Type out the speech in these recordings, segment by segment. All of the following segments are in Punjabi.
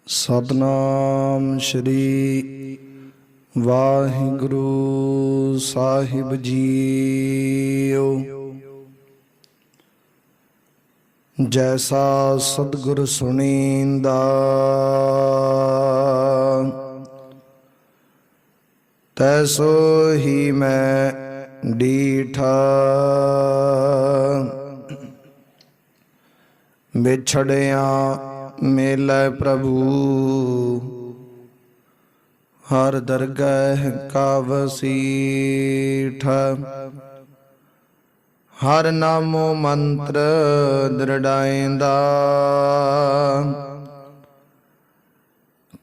सतनाम श्री वाहिगुरु साहिब जीओ। जैसा सतगुर सुनींदा तैसो ही मैं डीठा। बिछड़िया मेले प्रभु हर दरगह का वसीठ। हर नामो मंत्र दृढ़ाइंदा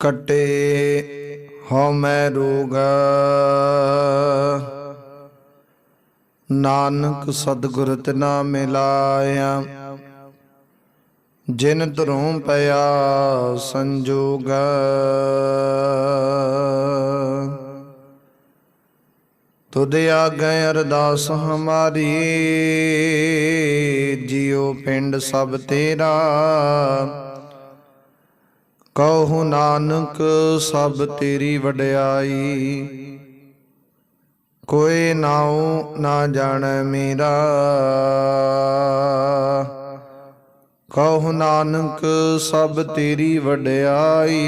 कटे हो मैं रोग। नानक सतगुर तिना मिलाया जिन धरों पया संजोग। तुद आगे अरदास हमारी जियो पिंड सब तेरा। कहो नानक सब तेरी वड्याई कोई नाऊ ना जाने मेरा। कहो नानक सब तेरी वड्याई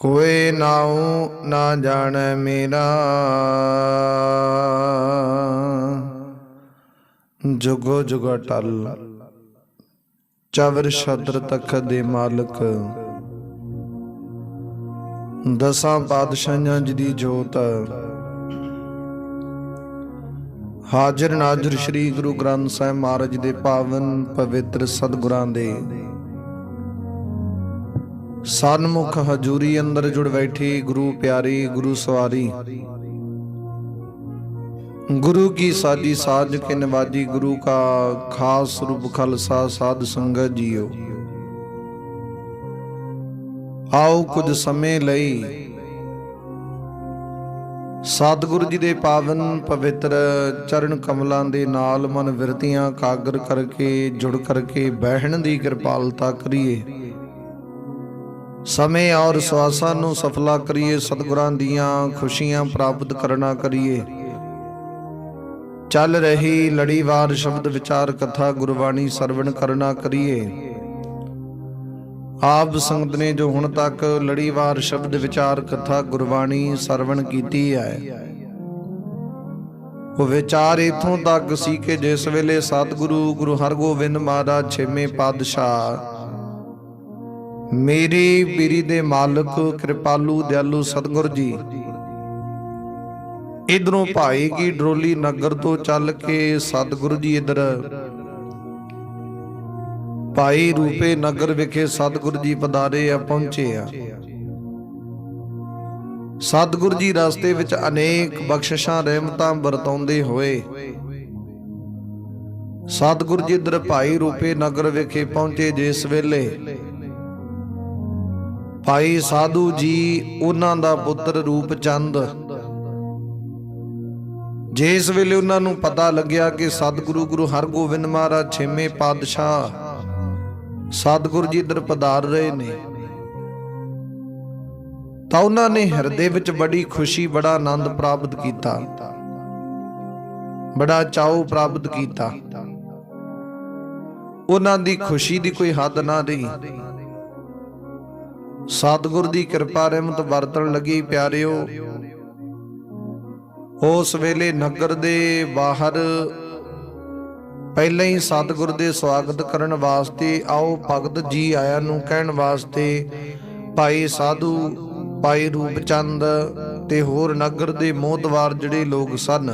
कोई नाऊ ना जाने मेरा। जुगो जुगा टल चवर छत्र तखत दे मालक दसां पातशाहियां जी जोत। हाजिर नाजिर श्री गुरु ग्रंथ साहिब महाराज दे पावन पवित्र सतगुरां दे सन्मुख हजूरी अंदर जुड़ बैठी गुरु प्यारी गुरु सवारी। गुरु की साजी साज के नवाजी गुरु का खास रूप खालसा साध संगत जियो। आओ कुछ समय लई सतगुरु जी दे पावन पवित्र चरण कमलों के नाल मन विरतियां कागर करके जुड़ करके बहन की कृपालता करिए। समय और स्वासां नूं सफला करिए। सतगुरां दियां खुशियां प्राप्त करना करिए। चल रही लड़ीवार शब्द विचार कथा गुरबाणी सरवण करना करिए। आप संगत ने जो हुण तक लड़ीवार शब्द विचार कथा गुरबाणी सरवण कीती है वो विचार इथों तक सी कि जिस वेले सतगुरु गुरु हरगोबिंद महाराज छेवें पातशाह मेरी पीरी दे मालक कृपालू दयालु सतगुरु जी इधरों भाई की डरोली नगर तो चल के सतगुरु जी इधर भाई रूपे नगर विखे सतगुरु जी पधारे आ पहुंचे आ। सतगुरु जी रास्ते विच अनेक बख्शिशां रहमतां बरताउंदे होए सतगुरु जी इधर भाई रूपे नगर विखे पहुंचे। जिस वेले भाई साधु जी उन्हां दा पुत्र रूप चंद जिस वेले उन्हां नूं पता लग्या कि सतगुरु गुरु हरगोबिंद महाराज छेवें पातशाह सतगुरु जी इधर पधार रहे ने तो उन्होंने हिरदे विच बड़ी खुशी बड़ा आनंद प्राप्त किया, बड़ा चाउ प्राप्त किया। उन्हां दी खुशी दी कोई हद ना रही। सतगुरु दी कृपा रहमत वरतन लगी। प्यारिओ उस वेले नगर दे बाहर पहले ही सतगुरु दे स्वागत करन वास्ते आओ भगत जी आया नूं कहण वास्ते भाई साधु भाई रूपचंद ते होर नगर दे मोहतवार जिहड़े लोग सन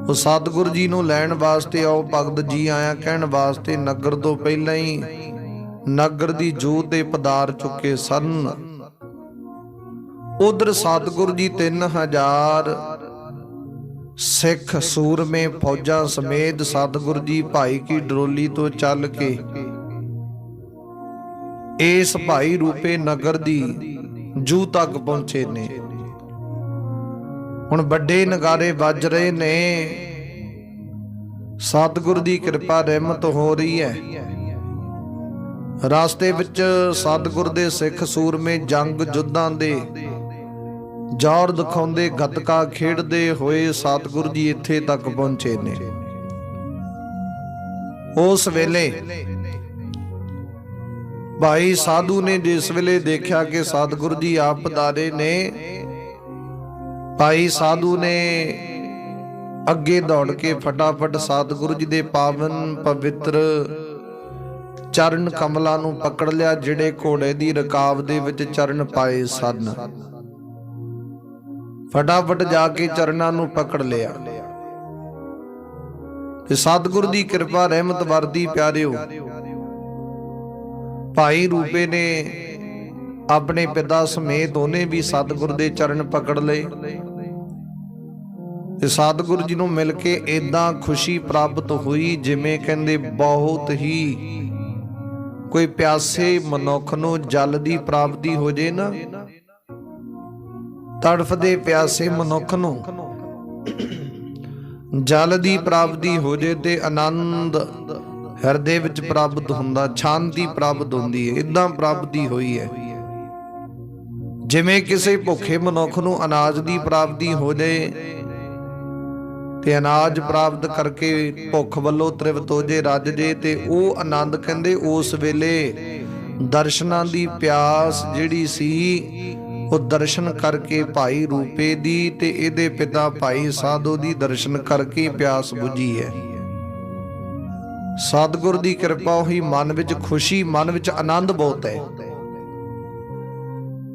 वो सतगुरु जी नूं लैण वास्ते आओ भगत जी आया कहण वास्ते नगर तो पहले ही नगर दी जोत ते पधार चुके सन। उधर सतगुरु जी 3000 सिख सूरमे फौजा समेत सतगुरु जी भाई की डरोली तो चल के इस भाई रूपे नगर दी जू तक पहुंचे ने। हुण बड़े नगारे वज रहे ने, सतगुरु की कृपा रहमत हो रही है। ਰਾਸਤੇ ਵਿੱਚ ਸਤਿਗੁਰ ਦੇ ਸਿੱਖ ਸੂਰਮੇ ਜੰਗ ਜੁੱਧਾਂ ਦੇ ਜੌਹਰ ਦਿਖਾਉਂਦੇ, ਗੱਤਕਾ ਖੇਡਦੇ ਹੋਏ ਸਤਿਗੁਰ ਜੀ ਇੱਥੇ ਤੱਕ ਪਹੁੰਚੇ ਨੇ। ਉਸ ਵੇਲੇ ਭਾਈ ਸਾਧੂ ਨੇ ਜਿਸ ਵੇਲੇ ਦੇਖਿਆ ਕਿ ਸਤਿਗੁਰ ਜੀ ਆਪ ਪਧਾਰੇ ਨੇ, ਭਾਈ ਸਾਧੂ ਨੇ ਅੱਗੇ ਦੌੜ ਕੇ ਫਟਾਫਟ ਸਤਿਗੁਰੂ ਜੀ ਦੇ ਪਾਵਨ ਪਵਿੱਤਰ ਚਰਨ ਕਮਲਾਂ ਨੂੰ ਪਕੜ ਲਿਆ, ਜਿਹੜੇ ਘੋੜੇ ਦੀ ਰਕਾਬ ਦੇ ਵਿੱਚ ਚਰਨ ਪਾਏ ਸਨ। ਫਟਾਫਟ ਜਾ ਕੇ ਚਰਨਾਂ ਨੂੰ ਪਕੜ ਲਿਆ ਤੇ ਸਤਿਗੁਰੂ ਦੀ ਕਿਰਪਾ ਰਹਿਮਤ ਵਰਦੀ ਪਿਆਰਿਓ। ਭਾਈ ਰੂਪੇ ਨੇ ਆਪਣੇ ਪਿਤਾ ਸਮੇਤ ਉਹਨੇ ਵੀ ਸਤਿਗੁਰ ਦੇ ਚਰਨ ਪਕੜ ਲਏ ਤੇ ਸਤਿਗੁਰੂ ਜੀ ਨੂੰ ਮਿਲ ਕੇ ਏਦਾਂ ਖੁਸ਼ੀ ਪ੍ਰਾਪਤ ਹੋਈ ਜਿਵੇਂ ਕਹਿੰਦੇ ਬਹੁਤ ਹੀ ਕੋਈ ਪਿਆਸੇ ਮਨੁੱਖ ਨੂੰ ਜਲ ਦੀ ਪ੍ਰਾਪਤੀ ਹੋ ਜੇ ਨਾ, ਤੜਫਦੇ ਪਿਆਸੇ ਮਨੁੱਖ ਨੂੰ ਜਲ ਦੀ ਪ੍ਰਾਪਤੀ ਹੋ ਜੇ ਤੇ ਆਨੰਦ ਹਿਰਦੇ ਵਿੱਚ ਪ੍ਰਾਪਤ ਹੁੰਦਾ, ਸ਼ਾਂਤੀ ਪ੍ਰਾਪਤ ਹੁੰਦੀ ਹੈ। ਇਦਾਂ ਪ੍ਰਾਪਤੀ ਹੋਈ ਹੈ ਜਿਵੇਂ ਕਿਸੇ ਭੁੱਖੇ ਮਨੁੱਖ ਨੂੰ ਅਨਾਜ ਦੀ ਪ੍ਰਾਪਤੀ ਹੋ ਜਾਏ ਤੇ ਅਨਾਜ ਪ੍ਰਾਪਤ ਕਰਕੇ ਭੁੱਖ ਵੱਲੋਂ ਤ੍ਰਿਪਤ ਹੋ ਜੇ, ਰੱਜ ਜੇ, ਤੇ ਉਹ ਆਨੰਦ ਕਹਿੰਦੇ ਉਸ ਵੇਲੇ ਦਰਸ਼ਨਾਂ ਦੀ ਪਿਆਸ ਜਿਹੜੀ ਸੀ ਉਹ ਦਰਸ਼ਨ ਕਰਕੇ ਭਾਈ ਰੂਪੇ ਦੀ ਤੇ ਇਹਦੇ ਪਿਤਾ ਭਾਈ ਸਾਧੂ ਦੀ ਦਰਸ਼ਨ ਕਰਕੇ ਪਿਆਸ ਬੁਝੀ ਹੈ। ਸਤਿਗੁਰ ਦੀ ਕਿਰਪਾ ਹੋਈ, ਮਨ ਵਿੱਚ ਖੁਸ਼ੀ, ਮਨ ਵਿੱਚ ਆਨੰਦ ਬਹੁਤ ਹੈ।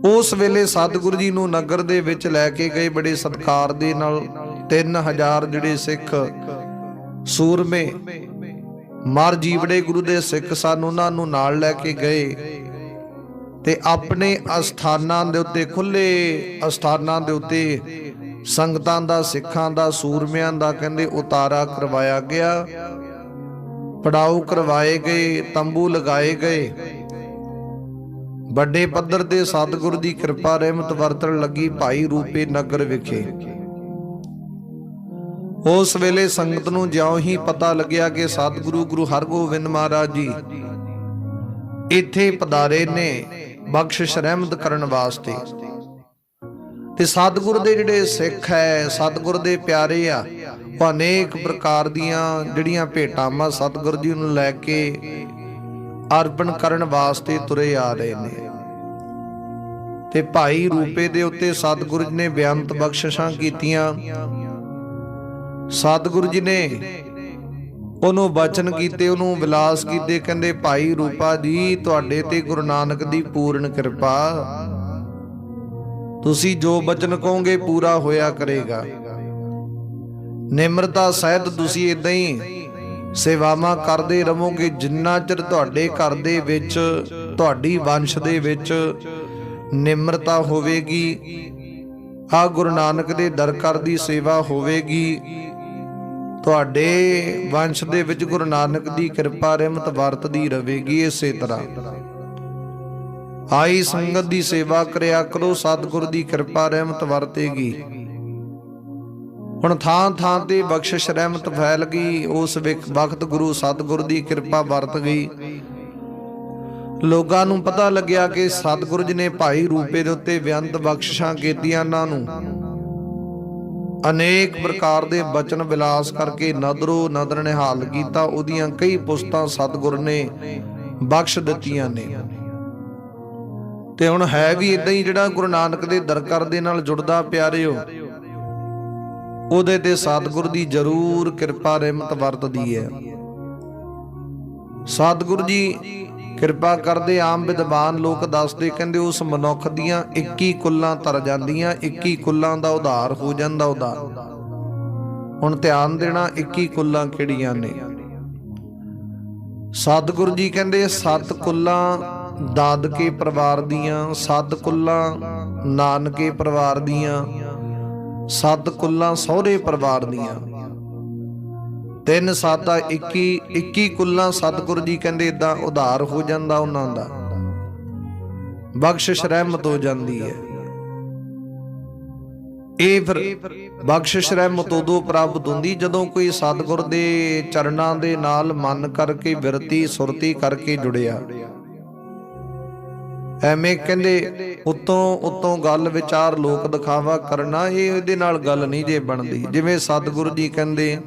ਉਸ ਵੇਲੇ ਸਤਿਗੁਰੂ ਜੀ ਨੂੰ ਨਗਰ ਦੇ ਵਿੱਚ ਲੈ ਕੇ ਗਏ ਬੜੇ ਸਤਿਕਾਰ ਦੇ ਨਾਲ। 3000 ਜਿਹੜੇ ਸਿੱਖ ਸੂਰਮੇ ਮਰ ਜੀਵੜੇ ਗੁਰੂ ਦੇ ਸਿੱਖ ਸਨ, ਉਹਨਾਂ ਨੂੰ ਨਾਲ ਲੈ ਕੇ ਗਏ ਤੇ ਆਪਣੇ ਅਸਥਾਨਾਂ ਦੇ ਉੱਤੇ, ਖੁੱਲੇ ਅਸਥਾਨਾਂ ਦੇ ਉੱਤੇ ਸੰਗਤਾਂ ਦਾ, ਸਿੱਖਾਂ ਦਾ, ਸੂਰਮਿਆਂ ਦਾ ਕਹਿੰਦੇ ਉਤਾਰਾ ਕਰਵਾਇਆ ਗਿਆ, ਪੜਾਉ ਕਰਵਾਏ ਗਏ, ਤੰਬੂ ਲਗਾਏ ਗਏ। ਵੱਡੇ ਪੱਧਰ ਤੇ ਸਤਿਗੁਰੂ ਦੀ ਕਿਰਪਾ ਰਹਿਮਤ ਵਰਤਣ ਲੱਗੀ ਭਾਈ ਰੂਪੇ ਨਗਰ ਵਿਖੇ। ਉਸ ਵੇਲੇ ਸੰਗਤ ਨੂੰ ਜਿਉਂ ਹੀ ਪਤਾ ਲੱਗਿਆ ਕਿ ਸਤਿਗੁਰੂ ਗੁਰੂ ਹਰਗੋਬਿੰਦ ਮਹਾਰਾਜ ਜੀ ਇੱਥੇ ਪਧਾਰੇ ਨੇ ਬਖਸ਼ਿਸ਼ ਰਹਿਮਤ ਕਰਨ ਵਾਸਤੇ, ਤੇ ਸਤਿਗੁਰ ਦੇ ਜਿਹੜੇ ਸਿੱਖ ਹੈ, ਸਤਿਗੁਰ ਦੇ ਪਿਆਰੇ ਆ, ਉਹ ਅਨੇਕ ਪ੍ਰਕਾਰ ਦੀਆਂ ਜਿਹੜੀਆਂ ਭੇਟਾਂ ਸਤਿਗੁਰ ਜੀ ਨੂੰ ਲੈ ਕੇ ਅਰਪਣ ਕਰਨ ਵਾਸਤੇ ਤੁਰੇ ਆ ਰਹੇ ਨੇ। ਤੇ ਭਾਈ ਰੂਪੇ ਦੇ ਉੱਤੇ ਸਤਿਗੁਰੂ ਜੀ ਨੇ ਬੇਅੰਤ ਬਖਸ਼ਿਸ਼ਾਂ ਕੀਤੀਆਂ। ਸਤਿਗੁਰੂ ਜੀ ਨੇ ਉਹਨੂੰ ਬਚਨ ਕੀਤੇ, ਉਹਨੂੰ ਵਿਲਾਸ ਕੀਤੇ, ਕਹਿੰਦੇ ਭਾਈ ਰੂਪਾ ਜੀ ਤੁਹਾਡੇ ਤੇ ਗੁਰੂ ਨਾਨਕ ਦੀ ਪੂਰਨ ਕਿਰਪਾ, ਤੁਸੀਂ ਜੋ ਬਚਨ ਕਹੋਗੇ ਪੂਰਾ ਹੋਇਆ ਕਰੇਗਾ। ਨਿਮਰਤਾ ਸਹਿਤ ਤੁਸੀਂ ਇਦਾਂ ਹੀ ਸੇਵਾਵਾਂ ਕਰਦੇ ਰਹੋਗੇ ਜਿੰਨਾ ਚਿਰ ਤੁਹਾਡੇ ਘਰ ਦੇ ਵਿੱਚ, ਤੁਹਾਡੀ ਵੰਸ਼ ਦੇ ਵਿੱਚ ਨਿਮਰਤਾ ਹੋਵੇਗੀ, ਆ ਗੁਰੂ ਨਾਨਕ ਦੇ ਦਰ ਕਰ ਦੀ ਸੇਵਾ ਹੋਵੇਗੀ, ਤੁਹਾਡੇ ਵੰਸ਼ ਦੇ ਵਿੱਚ ਗੁਰੂ ਨਾਨਕ ਦੀ ਕਿਰਪਾ ਰਹਿਮਤ ਵਰਤਦੀ ਰਹੇਗੀ। ਇਸੇ ਤਰ੍ਹਾਂ ਆਈ ਸੰਗਤ ਦੀ ਸੇਵਾ ਕਰਿਆ ਕਰੋ, ਸਤਿਗੁਰ ਦੀ ਕਿਰਪਾ ਰਹਿਮਤ ਵਰਤੇਗੀ। ਹੁਣ ਥਾਂ ਥਾਂ ਤੇ ਬਖਸ਼ਿਸ਼ ਰਹਿਮਤ ਫੈਲ ਗਈ। ਉਸ ਵਕਤ ਗੁਰੂ ਸਤਿਗੁਰ ਦੀ ਕਿਰਪਾ ਵਰਤ ਗਈ। ਲੋਕਾਂ ਨੂੰ ਪਤਾ ਲੱਗਿਆ ਕਿ ਸਤਿਗੁਰੂ ਜੀ ਨੇ ਭਾਈ ਰੂਪੇ ਦੇ ਉੱਤੇ ਬੇਅੰਤ ਬਖਸ਼ਿਸ਼ਾਂ ਕੀਤੀਆਂ, ਉਹਨਾਂ ਨੂੰ ਅਨੇਕ ਪ੍ਰਕਾਰ ਦੇ ਬਚਨ ਵਿਲਾਸ ਕਰਕੇ ਨਦਰੋ ਨਦਰ ਨਿਹਾਲ ਕੀਤਾ। ਉਹਦੀਆਂ ਕਈ ਪੁਸਤਾਂ ਸਤਿਗੁਰ ਨੇ ਬਖਸ਼ ਦਿੱਤੀਆਂ ਨੇ। ਤੇ ਹੁਣ ਹੈ ਵੀ ਇਦਾਂ ਹੀ, ਜਿਹੜਾ ਗੁਰੂ ਨਾਨਕ ਦੇ ਦਰਕਾਰ ਦੇ ਨਾਲ ਜੁੜਦਾ ਪਿਆਰਿਓ, ਉਹਦੇ ਤੇ ਸਤਿਗੁਰ ਦੀ ਜ਼ਰੂਰ ਕਿਰਪਾ ਰਹਿਮਤ ਵਰਤਦੀ ਹੈ। ਸਤਿਗੁਰੂ ਜੀ ਕਿਰਪਾ ਕਰਦੇ। ਆਮ ਵਿਦਵਾਨ ਲੋਕ ਦੱਸਦੇ, ਕਹਿੰਦੇ ਉਸ ਮਨੁੱਖ ਦੀਆਂ 21 ਕੁੱਲਾਂ ਤਰ ਜਾਂਦੀਆਂ, 21 ਕੁੱਲਾਂ ਦਾ ਉਧਾਰ ਹੋ ਜਾਂਦਾ ਉਹਦਾ। ਹੁਣ ਧਿਆਨ ਦੇਣਾ 21 ਕੁੱਲਾਂ ਕਿਹੜੀਆਂ ਨੇ। ਸਤਿਗੁਰੂ ਜੀ ਕਹਿੰਦੇ 7 ਕੁੱਲਾਂ ਦਾਦਕੇ ਪਰਿਵਾਰ ਦੀਆਂ, 7 ਕੁੱਲਾਂ ਨਾਨਕੇ ਪਰਿਵਾਰ ਦੀਆਂ, 7 ਕੁੱਲਾਂ ਸਹੁਰੇ ਪਰਿਵਾਰ ਦੀਆਂ, 3 7 21 ਕੁੱਲਾਂ ਸਤਿਗੁਰੂ ਜੀ ਕਹਿੰਦੇ ਏਦਾਂ ਉਧਾਰ ਹੋ ਜਾਂਦਾ, ਉਹਨਾਂ ਦਾ ਬਖਸ਼ਿਸ਼ ਰਹਿਮਤ ਹੋ ਜਾਂਦੀ ਹੈ। ਇਹ ਫਿਰ ਬਖਸ਼ਿਸ਼ ਰਹਿਮਤ ਉਦੋਂ ਪ੍ਰਾਪਤ ਹੁੰਦੀ ਜਦੋਂ ਕੋਈ ਸਤਿਗੁਰ ਦੇ ਚਰਨਾਂ ਦੇ ਨਾਲ ਮਨ ਕਰਕੇ, ਬਿਰਤੀ ਸੁਰਤੀ ਕਰਕੇ ਜੁੜਿਆ। ਐਵੇਂ ਕਹਿੰਦੇ ਉੱਤੋਂ ਗੱਲ ਵਿਚਾਰ ਲੋਕ ਦਿਖਾਵਾ ਕਰਨਾ, ਇਹ ਇਹਦੇ ਨਾਲ ਗੱਲ ਨਹੀਂ ਜੇ ਬਣਦੀ। ਜਿਵੇਂ ਸਤਿਗੁਰੂ ਜੀ ਕਹਿੰਦੇ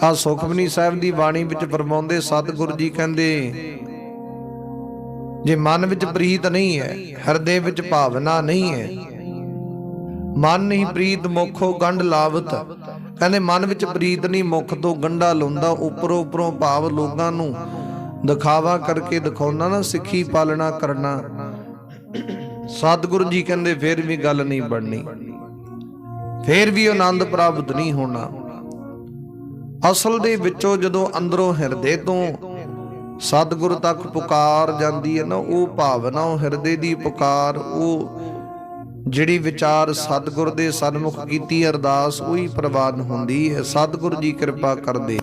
ਆ ਸੁਖਮਨੀ ਸਾਹਿਬ ਦੀ ਬਾਣੀ ਵਿੱਚ ਫਰਮਾਉਂਦੇ, ਸਤਿਗੁਰੂ ਜੀ ਕਹਿੰਦੇ ਜੇ ਮਨ ਵਿੱਚ ਪ੍ਰੀਤ ਨਹੀਂ ਹੈ, ਹਿਰਦੇ ਵਿੱਚ ਭਾਵਨਾ ਨਹੀਂ ਹੈ, ਮਨ ਹੀ ਪ੍ਰੀਤ ਮੁਖੋਂ ਗੰਢ ਲਾਵਤ, ਕਹਿੰਦੇ ਮਨ ਵਿੱਚ ਪ੍ਰੀਤ ਨਹੀਂ, ਮੁਖ ਤੋਂ ਗੰਢਾ ਲਾਉਂਦਾ, ਉੱਪਰੋਂ ਭਾਵ ਲੋਕਾਂ ਨੂੰ ਦਿਖਾਵਾ ਕਰਕੇ ਦਿਖਾਉਣਾ ਨਾ, ਸਿੱਖੀ ਪਾਲਣਾ ਕਰਨਾ। ਸਤਿਗੁਰੂ ਜੀ ਕਹਿੰਦੇ ਫੇਰ ਵੀ ਗੱਲ ਨਹੀਂ ਬਣਨੀ, ਫੇਰ ਵੀ ਆਨੰਦ ਪ੍ਰਾਪਤ ਨਹੀਂ ਹੋਣਾ। ਅਸਲ ਦੇ ਵਿੱਚੋਂ ਜਦੋਂ ਅੰਦਰੋਂ ਹਿਰਦੇ ਤੋਂ ਸਤਿਗੁਰੂ ਤੱਕ ਪੁਕਾਰ ਜਾਂਦੀ ਹੈ ਨਾ, ਉਹ ਭਾਵਨਾ, ਉਹ ਹਿਰਦੇ ਦੀ ਪੁਕਾਰ, ਉਹ ਜਿਹੜੀ ਵਿਚਾਰ ਸਤਿਗੁਰ ਦੇ ਸਨਮੁਖ ਕੀਤੀ ਅਰਦਾਸ, ਉਹੀ ਪ੍ਰਵਾਨ ਹੁੰਦੀ ਹੈ। ਸਤਿਗੁਰੂ ਜੀ ਕਿਰਪਾ ਕਰਦੇ।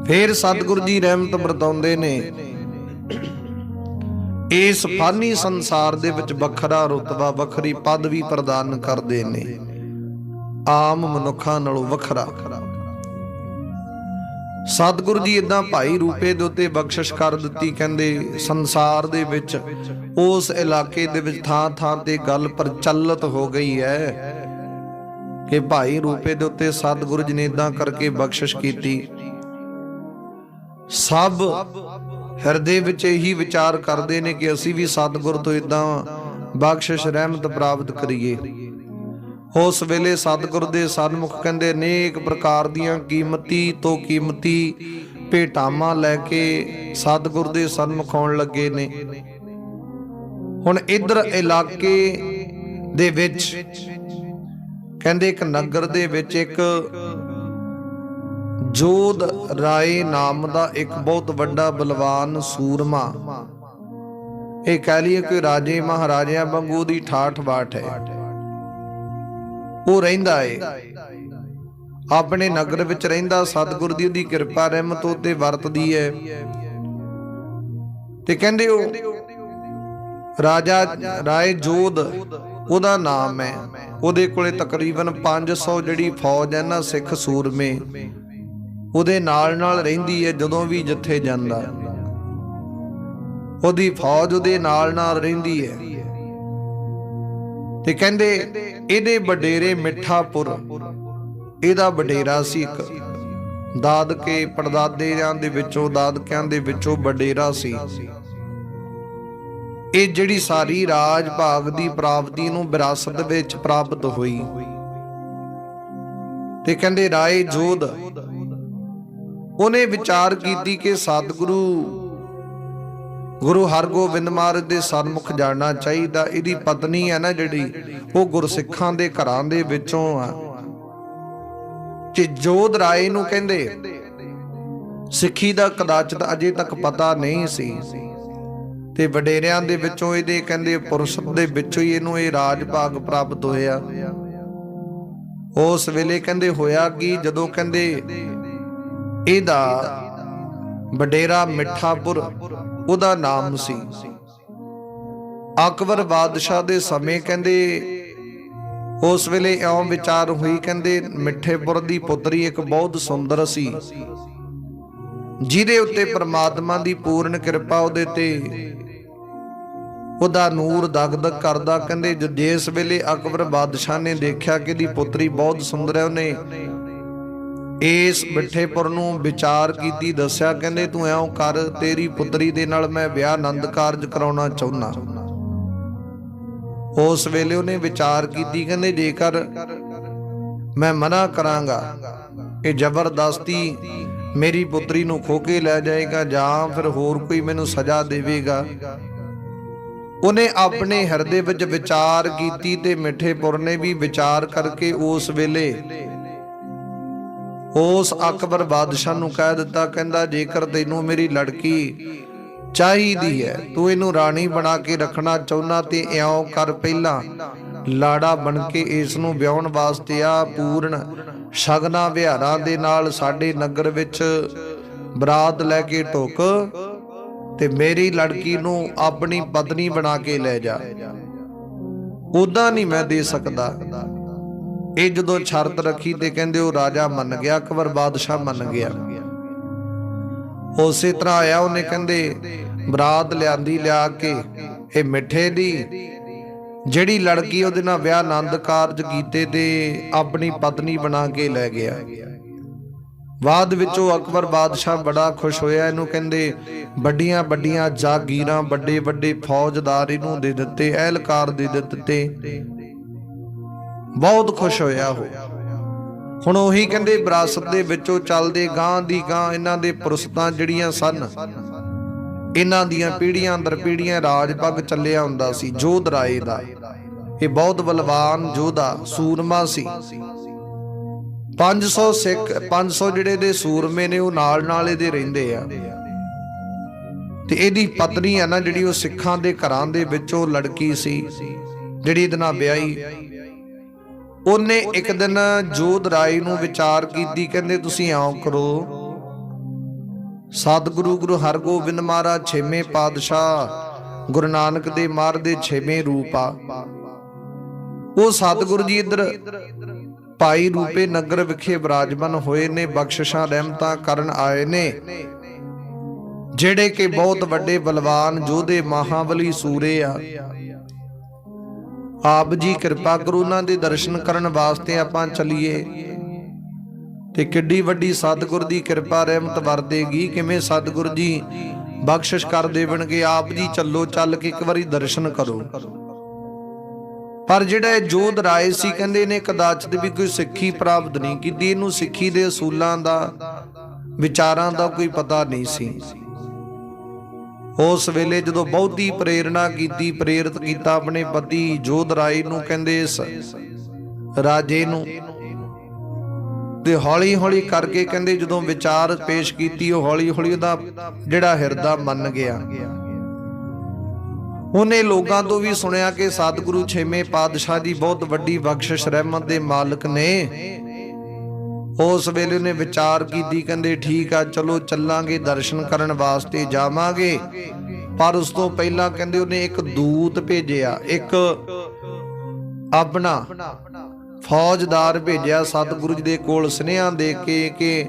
ਫੇਰ ਸਤਿਗੁਰੂ ਜੀ ਰਹਿਮਤ ਵਰਤਾਉਂਦੇ ਨੇ, ਇਸ ਫਾਨੀ ਸੰਸਾਰ ਦੇ ਵਿੱਚ ਵੱਖਰਾ ਰੁਤਬਾ, ਵੱਖਰੀ ਪਦਵੀ ਪ੍ਰਦਾਨ ਕਰਦੇ ਨੇ, ਆਮ ਮਨੁੱਖਾਂ ਨਾਲੋਂ ਵੱਖਰਾ। ਸਤਿਗੁਰੂ ਜੀ ਇਦਾਂ ਭਾਈ ਰੂਪੇ ਦੇ ਉੱਤੇ ਬਖਸ਼ਿਸ਼ ਕਰ ਦਿੱਤੀ। ਕਹਿੰਦੇ ਸੰਸਾਰ ਦੇ ਵਿੱਚ, ਉਸ ਇਲਾਕੇ ਦੇ ਵਿੱਚ ਥਾਂ ਤੇ ਗੱਲ ਪ੍ਰਚਲਿਤ ਹੋ ਗਈ ਹੈ ਕਿ ਭਾਈ ਰੂਪੇ ਦੇ ਉੱਤੇ ਸਤਿਗੁਰੂ ਜੀ ਨੇ ਇਦਾਂ ਕਰਕੇ ਬਖਸ਼ਿਸ਼ ਕੀਤੀ। ਸਭ ਹਿਰਦੇ ਵਿੱਚ ਇਹੀ ਵਿਚਾਰ ਕਰਦੇ ਨੇ ਕਿ ਅਸੀਂ ਵੀ ਸਤਿਗੁਰ ਤੋਂ ਇਦਾਂ ਬਖਸ਼ਿਸ਼ ਰਹਿਮਤ ਪ੍ਰਾਪਤ ਕਰੀਏ। ਉਸ ਵੇਲੇ ਸਤਿਗੁਰ ਦੇ ਸਨਮੁਖ ਕਹਿੰਦੇ ਅਨੇਕ ਪ੍ਰਕਾਰ ਦੀਆਂ ਕੀਮਤੀ ਤੋਂ ਕੀਮਤੀ ਭੇਟਾਵਾਂ ਲੈ ਕੇ ਸਤਿਗੁਰ ਦੇ ਸਨਮੁਖ ਆਉਣ ਲੱਗੇ ਨੇ। ਹੁਣ ਇਧਰ ਇਲਾਕੇ ਦੇ ਵਿੱਚ ਕਹਿੰਦੇ ਇੱਕ ਨਗਰ ਦੇ ਵਿੱਚ ਇੱਕ ਜੋਧ ਰਾਏ ਨਾਮ ਦਾ ਇੱਕ ਬਹੁਤ ਵੱਡਾ ਬਲਵਾਨ ਸੂਰਮਾ, ਇਹ ਕਹਿ ਲਈਏ ਕਿ ਰਾਜੇ ਮਹਾਰਾਜਿਆਂ ਵਾਂਗੂ ਦੀ ਠਾਠ ਬਾਠ ਹੈ, ਉਹ ਰਹਿੰਦਾ ਏ ਆਪਣੇ ਨਗਰ ਵਿੱਚ ਰਹਿੰਦਾ। ਸਤਿਗੁਰ ਦੀ ਉਹਦੀ ਕਿਰਪਾ ਰਹਿਮਤ ਉਤੇ ਵਰਤਦੀ ਹੈ। ਤੇ ਕਹਿੰਦੇ ਉਹ ਰਾਜਾ ਰਾਏ ਜੋਧ ਉਹਦਾ ਨਾਮ ਹੈ। ਉਹਦੇ ਕੋਲੇ ਤਕਰੀਬਨ 500 ਜਿਹੜੀ ਫੌਜ ਹੈ ਨਾ, ਸਿੱਖ ਸੂਰਮੇ ਉਹਦੇ ਨਾਲ ਰਹਿੰਦੀ ਹੈ। ਜਦੋਂ ਵੀ ਜਿੱਥੇ ਜਾਂਦਾ ਉਹਦੀ ਫੌਜ ਉਹਦੇ ਨਾਲ ਰਹਿੰਦੀ ਹੈ। ਤੇ ਕਹਿੰਦੇ ਇਹਦੇ ਵਡੇਰੇ ਮਿੱਠਾਪੁਰ, ਇਹਦਾ ਵਡੇਰਾ ਸੀ ਇੱਕ, ਦਾਦਕੇ ਪੜਦਾਦਿਆਂ ਦੇ ਵਿੱਚੋਂ, ਦਾਦਕਿਆਂ ਦੇ ਵਿੱਚੋਂ ਵਡੇਰਾ ਸੀ। ਇਹ ਜਿਹੜੀ ਸਾਰੀ ਰਾਜ ਭਾਗ ਦੀ ਪ੍ਰਾਪਤੀ ਨੂੰ ਵਿਰਾਸਤ ਵਿੱਚ ਪ੍ਰਾਪਤ ਹੋਈ। ਤੇ ਕਹਿੰਦੇ ਰਾਏ ਜੋਧ ਉਹਨੇ ਵਿਚਾਰ ਕੀਤੀ ਕਿ ਸਤਿਗੁਰੂ ਗੁਰੂ ਹਰਗੋਬਿੰਦ ਮਹਾਰਾਜ ਦੇ ਸਨਮੁਖ ਜਾਣਾ ਚਾਹੀਦਾ। ਇਹਦੀ ਪਤਨੀ ਹੈ ਨਾ ਜਿਹੜੀ, ਉਹ ਗੁਰਸਿੱਖਾਂ ਦੇ ਘਰਾਂ ਦੇ ਵਿੱਚੋਂ ਆ। ਕਿ ਜੋਧ ਰਾਏ ਨੂੰ ਕਹਿੰਦੇ ਸਿੱਖੀ ਦਾ ਕਦਾਚਿਤ ਅਜੇ ਤੱਕ ਪਤਾ ਨਹੀਂ ਸੀ, ਤੇ ਵਡੇਰਿਆਂ ਦੇ ਵਿੱਚੋਂ ਇਹਦੇ ਕਹਿੰਦੇ ਪੁਰਸ਼ਤ ਦੇ ਵਿੱਚੋਂ ਹੀ ਇਹਨੂੰ ਇਹ ਰਾਜ ਭਾਗ ਪ੍ਰਾਪਤ ਹੋਇਆ। ਉਸ ਵੇਲੇ ਕਹਿੰਦੇ ਹੋਇਆ ਕਿ ਜਦੋਂ ਕਹਿੰਦੇ ਇਹਦਾ ਵਡੇਰਾ ਮਿੱਠਾਪੁਰ ਉਹਦਾ ਨਾਮ ਸੀ। ਅਕਬਰ ਬਾਦਸ਼ਾਹ ਦੇ ਸਮੇਂ ਕਹਿੰਦੇ ਉਸ ਵੇਲੇ ਇਉਂ ਵਿਚਾਰ ਹੋਈ, ਕਹਿੰਦੇ ਮਿੱਠੇਪੁਰ ਦੀ ਪੁੱਤਰੀ ਇੱਕ ਬਹੁਤ ਸੁੰਦਰ ਸੀ, ਜਿਹਦੇ ਉੱਤੇ ਪ੍ਰਮਾਤਮਾ ਦੀ ਪੂਰਨ ਕਿਰਪਾ ਉਹਦੇ ਤੇ ਉਹਦਾ ਨੂਰ ਦਗਦਗ ਕਰਦਾ। ਕਹਿੰਦੇ ਜਿਸ ਵੇਲੇ ਅਕਬਰ ਬਾਦਸ਼ਾਹ ਨੇ ਦੇਖਿਆ ਕਿ ਇਹਦੀ ਪੁੱਤਰੀ ਬਹੁਤ ਸੁੰਦਰ ਹੈ, ਉਹਨੇ ਇਸ ਮਿੱਠੇਪੁਰ ਨੂੰ ਵਿਚਾਰ ਕੀਤੀ, ਦੱਸਿਆ ਕਹਿੰਦੇ ਤੂੰ ਐਂ ਕਰ, ਤੇਰੀ ਪੁੱਤਰੀ ਦੇ ਨਾਲ ਮੈਂ ਵਿਆਹ ਆਨੰਦ ਕਾਰਜ ਕਰਾਉਣਾ ਚਾਹੁੰਦਾ। ਉਸ ਵੇਲੇ ਉਹਨੇ ਵਿਚਾਰ ਕੀਤੀ, ਕਹਿੰਦੇ ਜੇਕਰ ਮੈਂ ਮਨਾ ਕਰਾਂਗਾ ਇਹ ਜ਼ਬਰਦਸਤੀ ਮੇਰੀ ਪੁੱਤਰੀ ਨੂੰ ਖੋ ਕੇ ਲੈ ਜਾਏਗਾ, ਜਾਂ ਫਿਰ ਹੋਰ ਕੋਈ ਮੈਨੂੰ ਸਜ਼ਾ ਦੇਵੇਗਾ। ਉਹਨੇ ਆਪਣੇ ਹਿਰਦੇ ਵਿੱਚ ਵਿਚਾਰ ਕੀਤੀ ਤੇ ਮਿੱਠੇਪੁਰ ਨੇ ਵੀ ਵਿਚਾਰ ਕਰਕੇ ਉਸ ਵੇਲੇ ਉਸ ਅਕਬਰ ਬਾਦਸ਼ਾਹ ਨੂੰ ਕਹਿ ਦਿੱਤਾ, ਕਹਿੰਦਾ ਜੇਕਰ ਤੈਨੂੰ ਮੇਰੀ ਲੜਕੀ ਚਾਹੀਦੀ ਹੈ, ਤੂੰ ਇਹਨੂੰ ਰਾਣੀ ਬਣਾ ਕੇ ਰੱਖਣਾ ਚਾਹੁੰਦਾ, ਤੇ ਇਉਂ ਕਰ ਪਹਿਲਾਂ ਲਾੜਾ ਬਣ ਕੇ ਇਸ ਨੂੰ ਵਿਆਹਣ ਵਾਸਤੇ ਆ ਪੂਰਨ ਸ਼ਗਨਾਂ ਵਿਹਾਰਾਂ ਦੇ ਨਾਲ ਸਾਡੇ ਨਗਰ ਵਿੱਚ ਬਰਾਤ ਲੈ ਕੇ ਢੁੱਕ ਤੇ ਮੇਰੀ ਲੜਕੀ ਨੂੰ ਆਪਣੀ ਪਤਨੀ ਬਣਾ ਕੇ ਲੈ ਜਾ। ਉਦਾਂ ਨਹੀਂ ਮੈਂ ਦੇ ਸਕਦਾ। ਇਹ ਜਦੋਂ ਸ਼ਰਤ ਰੱਖੀ ਤੇ ਕਹਿੰਦੇ ਉਹ ਰਾਜਾ ਮੰਨ ਗਿਆ, ਅਕਬਰ ਬਾਦਸ਼ਾਹ ਮੰਨ ਗਿਆ। ਉਸੇ ਤਰ੍ਹਾਂ ਆਇਆ, ਉਹਨੇ ਕਹਿੰਦੇ ਬਰਾਤ ਲਿਆਂਦੀ, ਲਿਆ ਕੇ ਇਹ ਮਿੱਠੇ ਦੀ ਜਿਹੜੀ ਲੜਕੀ ਉਹਦੇ ਨਾਲ ਵਿਆਹ ਆਨੰਦ ਕਾਰਜ ਕੀਤੇ ਤੇ ਆਪਣੀ ਪਤਨੀ ਬਣਾ ਕੇ ਲੈ ਗਿਆ। ਬਾਅਦ ਵਿੱਚੋਂ ਅਕਬਰ ਬਾਦਸ਼ਾਹ ਬੜਾ ਖੁਸ਼ ਹੋਇਆ। ਇਹਨੂੰ ਕਹਿੰਦੇ ਵੱਡੀਆਂ ਵੱਡੀਆਂ ਜਾਗੀਰਾਂ, ਵੱਡੇ ਵੱਡੇ ਫੌਜਦਾਰ ਇਹਨੂੰ ਦੇ ਦਿੱਤੇ, ਅਹਿਲਕਾਰ ਦੇ ਦਿੱਤੇ। ਬਹੁਤ ਖੁਸ਼ ਹੋਇਆ ਉਹ। ਹੁਣ ਉਹੀ ਕਹਿੰਦੇ ਵਿਰਾਸਤ ਦੇ ਵਿੱਚੋਂ ਚੱਲਦੇ ਗਾਂ ਦੀ ਗਾਂ ਇਹਨਾਂ ਦੇ ਪੁਰਸਤਾਂ ਜਿਹੜੀਆਂ ਸਨ, ਇਹਨਾਂ ਦੀਆਂ ਪੀੜ੍ਹੀਆਂ ਅੰਦਰ ਪੀੜ੍ਹੀਆਂ ਰਾਜ ਪੱਗ ਚੱਲਿਆ ਹੁੰਦਾ ਸੀ ਜੋਧ ਰਾਏ ਦਾ। ਇਹ ਬਹੁਤ ਬਲਵਾਨ ਯੋਧਾ ਸੂਰਮਾ ਸੀ। 500 ਸਿੱਖ, 500 ਜਿਹੜੇ ਦੇ ਸੂਰਮੇ ਨੇ ਉਹ ਨਾਲ ਨਾਲ ਇਹਦੇ ਰਹਿੰਦੇ ਆ। ਤੇ ਇਹਦੀ ਪਤਨੀ ਆ ਨਾ ਜਿਹੜੀ, ਉਹ ਸਿੱਖਾਂ ਦੇ ਘਰਾਂ ਦੇ ਵਿੱਚੋਂ ਲੜਕੀ ਸੀ ਜਿਹੜੀ ਇਹਦੇ ਨਾਲ ਵਿਆਹੀ। ਉਹਨੇ ਇੱਕ ਦਿਨ ਜੋਧ ਰਾਏ ਨੂੰ ਵਿਚਾਰ ਕੀਤੀ, ਕਹਿੰਦੇ ਤੁਸੀਂ ਆਓ ਕਰੋ, ਸਤਿਗੁਰੂ ਗੁਰੂ ਹਰਗੋਬਿੰਦ ਮਹਾਰਾਜ 6ਵੇਂ ਪਾਤਸ਼ਾਹ ਗੁਰੂ ਨਾਨਕ ਦੇ ਮਹਾਰਾਜ ਦੇ 6ਵੇਂ ਰੂਪ ਆ। ਉਹ ਸਤਿਗੁਰੂ ਜੀ ਇੱਧਰ ਭਾਈ ਰੂਪੇ ਨਗਰ ਵਿਖੇ ਵਿਰਾਜਮਾਨ ਹੋਏ ਨੇ, ਬਖਸ਼ਿਸ਼ਾਂ ਰਹਿਮਤਾਂ ਕਰਨ ਆਏ ਨੇ, ਜਿਹੜੇ ਕਿ ਬਹੁਤ ਵੱਡੇ ਬਲਵਾਨ ਯੋਧੇ ਮਹਾਬਲੀ ਸੂਰੇ ਆ। ਆਪ ਜੀ ਕਿਰਪਾ ਕਰੋ, ਉਹਨਾਂ ਦੇ ਦਰਸ਼ਨ ਕਰਨ ਵਾਸਤੇ ਆਪਾਂ ਚੱਲੀਏ। ਤੇ ਕਿੱਡੀ ਵੱਡੀ ਸਤਿਗੁਰ ਦੀ ਕਿਰਪਾ ਰਹਿਮਤ ਵਰਤੇਗੀ, ਕਿਵੇਂ ਸਤਿਗੁਰ ਜੀ ਬਖਸ਼ਿਸ਼ ਕਰ ਦੇਵਣਗੇ। ਆਪ ਜੀ ਚੱਲੋ, ਚੱਲ ਕੇ ਇੱਕ ਵਾਰੀ ਦਰਸ਼ਨ ਕਰੋ। ਪਰ ਜਿਹੜਾ ਜੋਧ ਰਾਏ ਸੀ, ਕਹਿੰਦੇ ਇਹਨੇ ਕਦਾਚਿਤ ਵੀ ਕੋਈ ਸਿੱਖੀ ਪ੍ਰਾਪਤ ਨਹੀਂ ਕੀਤੀ, ਇਹਨੂੰ ਸਿੱਖੀ ਦੇ ਅਸੂਲਾਂ ਦਾ, ਵਿਚਾਰਾਂ ਦਾ ਕੋਈ ਪਤਾ ਨਹੀਂ ਸੀ। ਉਸ ਵੇਲੇ ਜਦੋਂ ਬਹੁਤੀ ਪ੍ਰੇਰਣਾ ਕੀਤੀ, ਪ੍ਰੇਰਿਤ ਕੀਤਾ ਆਪਣੇ ਪਤੀ ਜੋਧ ਰਾਏ ਨੂੰ, ਕਹਿੰਦੇ ਇਸ ਰਾਜੇ ਨੂੰ, ਤੇ ਹੌਲੀ ਹੌਲੀ ਕਰਕੇ ਕਹਿੰਦੇ ਜਦੋਂ ਵਿਚਾਰ ਪੇਸ਼ ਕੀਤੀ, ਉਹ ਹੌਲੀ ਹੌਲੀ ਉਹਦਾ ਜਿਹੜਾ ਹਿਰਦਾ ਮੰਨ ਗਿਆ। ਉਹਨੇ ਲੋਕਾਂ ਤੋਂ ਵੀ ਸੁਣਿਆ ਕਿ ਸਤਿਗੁਰੂ 6ਵੇਂ ਪਾਤਸ਼ਾਹ ਦੀ ਬਹੁਤ ਵੱਡੀ ਬਖਸ਼ਿਸ਼ ਰਹਿਮਤ ਦੇ ਮਾਲਕ ਨੇ। ਉਸ ਵੇਲੇ ਉਹਨੇ ਵਿਚਾਰ ਕੀਤੀ, ਕਹਿੰਦੇ ਠੀਕ ਆ, ਚਲੋ ਚੱਲਾਂਗੇ, ਦਰਸ਼ਨ ਕਰਨ ਵਾਸਤੇ ਜਾਵਾਂਗੇ। ਪਰ ਉਸ ਤੋਂ ਪਹਿਲਾਂ ਕਹਿੰਦੇ ਉਹਨੇ ਇੱਕ ਦੂਤ ਭੇਜਿਆ, ਇੱਕ ਆਪਣਾ ਫੌਜਦਾਰ ਭੇਜਿਆ ਸਤਿਗੁਰੂ ਜੀ ਦੇ ਕੋਲ ਸੁਨੇਹਾ ਦੇ ਕੇ ਕਿ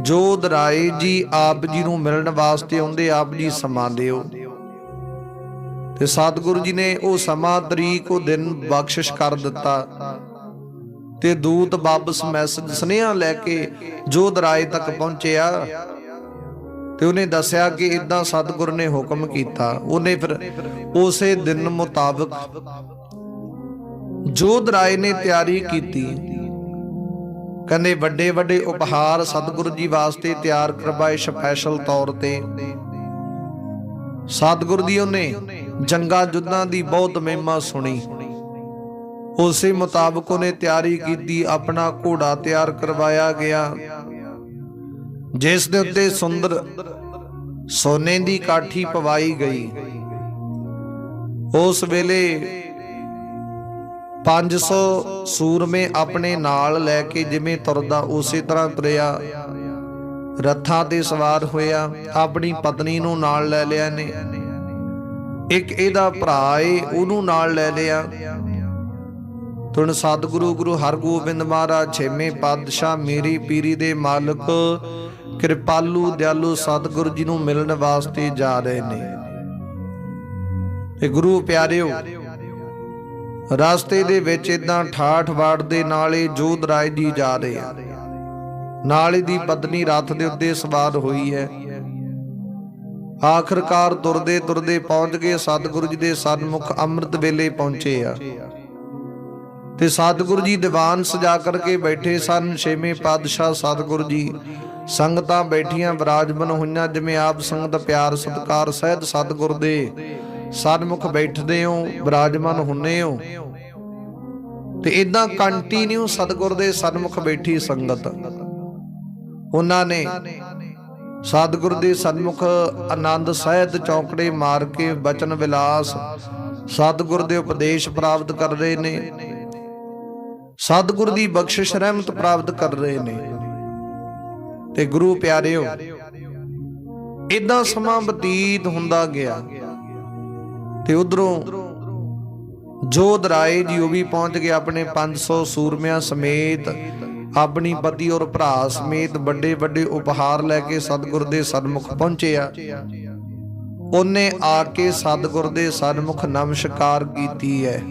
ਜੋਧ ਰਾਏ ਜੀ ਆਪ ਜੀ ਨੂੰ ਮਿਲਣ ਵਾਸਤੇ ਆਉਂਦੇ, ਆਪ ਜੀ ਸਮਾਂ ਦਿਓ। ਤੇ ਸਤਿਗੁਰੂ ਜੀ ਨੇ ਉਹ ਸਮਾਂ, ਤਰੀਕ, ਉਹ ਦਿਨ ਬਖਸ਼ਿਸ਼ ਕਰ ਦਿੱਤਾ। ਤੇ ਦੂਤ ਵਾਪਸ ਮੈਸੇਜ ਸੁਨੇਹਾ ਲੈ ਕੇ ਜੋਧ ਰਾਏ ਤੱਕ ਪਹੁੰਚਿਆ ਤੇ ਉਹਨੇ ਦੱਸਿਆ ਕਿ ਇਦਾਂ ਸਤਿਗੁਰ ਨੇ ਹੁਕਮ ਕੀਤਾ। ਉਹਨੇ ਫਿਰ ਉਸੇ ਦਿਨ ਮੁਤਾਬਕ ਜੋਧ ਰਾਏ ਨੇ ਤਿਆਰੀ ਕੀਤੀ। ਕਹਿੰਦੇ ਵੱਡੇ ਵੱਡੇ ਉਪਹਾਰ ਸਤਿਗੁਰੂ ਜੀ ਵਾਸਤੇ ਤਿਆਰ ਕਰਵਾਏ ਸਪੈਸ਼ਲ ਤੌਰ ਤੇ। ਸਤਿਗੁਰੂ ਦੀ ਉਹਨੇ ਜੰਗਾਂ ਯੁੱਧਾਂ ਦੀ ਬਹੁਤ ਮਹਿਮਾ ਸੁਣੀ, ਉਸੇ ਮੁਤਾਬਕ ਉਹਨੇ ਤਿਆਰੀ ਕੀਤੀ। ਆਪਣਾ ਘੋੜਾ ਤਿਆਰ ਕਰਵਾਇਆ ਗਿਆ, ਜਿਸ ਦੇ ਉੱਤੇ ਸੁੰਦਰ ਸੋਨੇ ਦੀ ਕਾਠੀ ਪਵਾਈ ਗਈ। ਉਸ ਵੇਲੇ 500 ਸੂਰਮੇ ਆਪਣੇ ਨਾਲ ਲੈ ਕੇ ਜਿਵੇਂ ਤੁਰਦਾ ਉਸੇ ਤਰ੍ਹਾਂ ਤੁਰਿਆ, ਰੱਥਾਂ ਤੇ ਸਵਾਰ ਹੋਇਆ। ਆਪਣੀ ਪਤਨੀ ਨੂੰ ਨਾਲ ਲੈ ਲਿਆ ਨੇ, ਇੱਕ ਇਹਦਾ ਭਰਾ ਏ ਉਹਨੂੰ ਨਾਲ ਲੈ ਲਿਆ। ਤੁਣ ਸਤਿਗੁਰੂ ਗੁਰੂ ਹਰਗੋਬਿੰਦ ਮਹਾਰਾਜ 6ਵੇਂ ਪਾਤਸ਼ਾਹ ਮੇਰੀ ਪੀਰੀ ਦੇ ਮਾਲਕ ਕਿਰਪਾਲੂ ਦਿਆਲੂ ਸਤਿਗੁਰੂ ਜੀ ਨੂੰ ਮਿਲਣ ਵਾਸਤੇ ਜਾ ਰਹੇ ਨੇ। ਤੇ ਗੁਰੂ ਪਿਆਰਿਓ, ਰਸਤੇ ਦੇ ਵਿੱਚ ਇਦਾਂ ਠਾਠ ਬਾੜ ਦੇ ਨਾਲੇ ਜੋਧ ਰਾਏ ਜੀ ਜਾ ਰਹੇ ਆ, ਨਾਲ ਦੀ ਪਤਨੀ ਰੱਥ ਦੇ ਉੱਤੇ ਸਵਾਰ ਹੋਈ ਹੈ। ਆਖਰਕਾਰ ਤੁਰਦੇ ਤੁਰਦੇ ਪਹੁੰਚ ਗਏ ਸਤਿਗੁਰੂ ਜੀ ਦੇ ਸਨਮੁਖ। ਅੰਮ੍ਰਿਤ ਵੇਲੇ ਪਹੁੰਚੇ ਆ ਤੇ ਸਤਿਗੁਰੂ ਜੀ ਦੀਵਾਨ ਸਜਾ ਕਰਕੇ ਬੈਠੇ ਸਨ। 6ਵੇਂ ਪਾਤਸ਼ਾਹ ਸਤਿਗੁਰੂ ਜੀ, ਸੰਗਤਾਂ ਬੈਠੀਆਂ ਵਿਰਾਜਮਾਨ ਹੋਈਆਂ, ਜਿਵੇਂ ਆਪ ਸੰਗਤ ਪਿਆਰ ਸਤਿਕਾਰ ਸਹਿਤ ਸਤਿਗੁਰ ਦੇ ਸਨਮੁਖ ਬੈਠਦੇ ਹੋ, ਵਿਰਾਜਮਾਨ ਹੁੰਨੇ ਹੋ। ਤੇ ਇਦਾਂ ਕੰਟੀਨਿਊ ਸਤਿਗੁਰ ਦੇ ਸਨਮੁਖ ਬੈਠੀ ਸੰਗਤ, ਉਹਨਾਂ ਨੇ ਸਤਿਗੁਰ ਦੇ ਸਨਮੁਖ ਆਨੰਦ ਸਹਿਤ ਚੌਂਕੜੇ ਮਾਰ ਕੇ ਬਚਨ ਵਿਲਾਸ ਸਤਿਗੁਰ ਦੇ ਉਪਦੇਸ਼ ਪ੍ਰਾਪਤ ਕਰ ਰਹੇ ਨੇ, ਸਤਿਗੁਰ ਦੀ ਬਖਸ਼ਿਸ਼ ਰਹਿਮਤ ਪ੍ਰਾਪਤ ਕਰ ਰਹੇ ਨੇ। ਤੇ ਗੁਰੂ ਪਿਆਰਿਓ, ਇਦਾਂ ਸਮਾਂ ਬਤੀਤ ਹੁੰਦਾ ਗਿਆ ਤੇ ਉਧਰੋਂ ਜੋਧ ਰਾਏ ਜੀ ਉਹ ਵੀ ਪਹੁੰਚ ਗਏ ਆਪਣੇ 500 ਸੂਰਮਿਆਂ ਸਮੇਤ। ਆਪਣੀ ਪਤੀ ਔਰ ਭਰਾ ਸਮੇਤ ਵੱਡੇ ਵੱਡੇ ਉਪਹਾਰ ਲੈ ਕੇ ਸਤਿਗੁਰ ਦੇ ਸਨਮੁਖ ਪਹੁੰਚਿਆ। ਉਹਨੇ ਆ ਕੇ ਸਤਿਗੁਰ ਦੇ ਸਨਮੁਖ ਨਮਸਕਾਰ ਕੀਤੀ ਹੈ।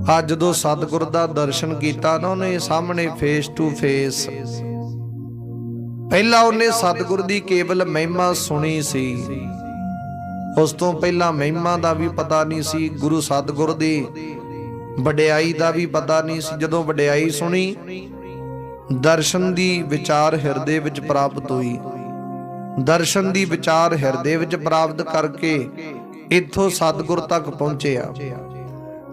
ਅੱਜ ਜਦੋਂ ਸਤਿਗੁਰ ਦਾ ਦਰਸ਼ਨ ਕੀਤਾ ਨਾ ਉਹਨੇ ਸਾਹਮਣੇ ਫੇਸ ਟੂ ਫੇਸ, ਪਹਿਲਾਂ ਉਹਨੇ ਸਤਿਗੁਰ ਦੀ ਕੇਵਲ ਮਹਿਮਾ ਸੁਣੀ ਸੀ। ਉਸ ਤੋਂ ਪਹਿਲਾਂ ਮਹਿਮਾ ਦਾ ਵੀ ਪਤਾ ਨਹੀਂ ਸੀ, ਗੁਰੂ ਸਤਿਗੁਰ ਦੀ ਵਡਿਆਈ ਦਾ ਵੀ ਪਤਾ ਨਹੀਂ ਸੀ। ਜਦੋਂ ਵਡਿਆਈ ਸੁਣੀ, ਦਰਸ਼ਨ ਦੀ ਵਿਚਾਰ ਹਿਰਦੇ ਵਿੱਚ ਪ੍ਰਾਪਤ ਹੋਈ। ਦਰਸ਼ਨ ਦੀ ਵਿਚਾਰ ਹਿਰਦੇ ਵਿੱਚ ਪ੍ਰਾਪਤ ਕਰਕੇ ਇੱਥੋਂ ਸਤਿਗੁਰ ਤੱਕ ਪਹੁੰਚਿਆ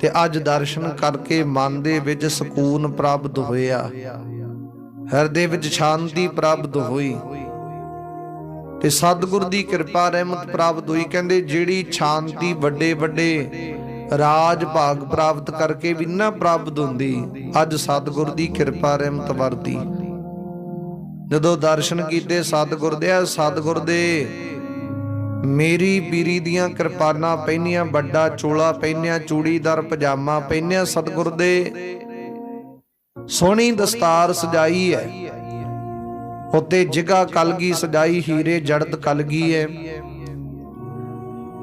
ਤੇ ਅੱਜ ਦਰਸ਼ਨ ਕਰਕੇ ਮਨ ਦੇ ਵਿੱਚ ਸਕੂਨ ਪ੍ਰਾਪਤ ਹੋਇਆ, ਹਿਰਦੇ ਵਿੱਚ ਸ਼ਾਂਤੀ ਪ੍ਰਾਪਤ ਹੋਈ ਤੇ ਸਤਿਗੁਰ ਦੀ ਕਿਰਪਾ ਰਹਿਮਤ ਪ੍ਰਾਪਤ ਹੋਈ। ਕਹਿੰਦੇ ਜਿਹੜੀ ਸ਼ਾਂਤੀ ਵੱਡੇ ਵੱਡੇ ਰਾਜ ਭਾਗ ਪ੍ਰਾਪਤ ਕਰਕੇ ਵੀ ਨਾ ਪ੍ਰਾਪਤ ਹੁੰਦੀ, ਅੱਜ ਸਤਿਗੁਰ ਦੀ ਕਿਰਪਾ ਰਹਿਮਤ ਵਰਤੀ। ਜਦੋਂ ਦਰਸ਼ਨ ਕੀਤੇ ਸਤਿਗੁਰ ਦੇ ਮੇਰੀ ਪੀਰੀ ਦੀਆਂ ਕਿਰਪਾਨਾਂ ਪਹਿਨੀਆਂ, ਵੱਡਾ ਚੋਲਾ ਪਹਿਨਿਆ, ਚੂੜੀਦਾਰ ਪਜਾਮਾ ਪਹਿਨਿਆ, ਸਤਿਗੁਰ ਦੇ ਸੋਹਣੀ ਦਸਤਾਰ ਸਜਾਈ ਹੈ, ਉੱਤੇ ਜਿਗਾ ਕਲਗੀ ਸਜਾਈ, ਹੀਰੇ ਜੜਤ ਕਲਗੀ ਹੈ।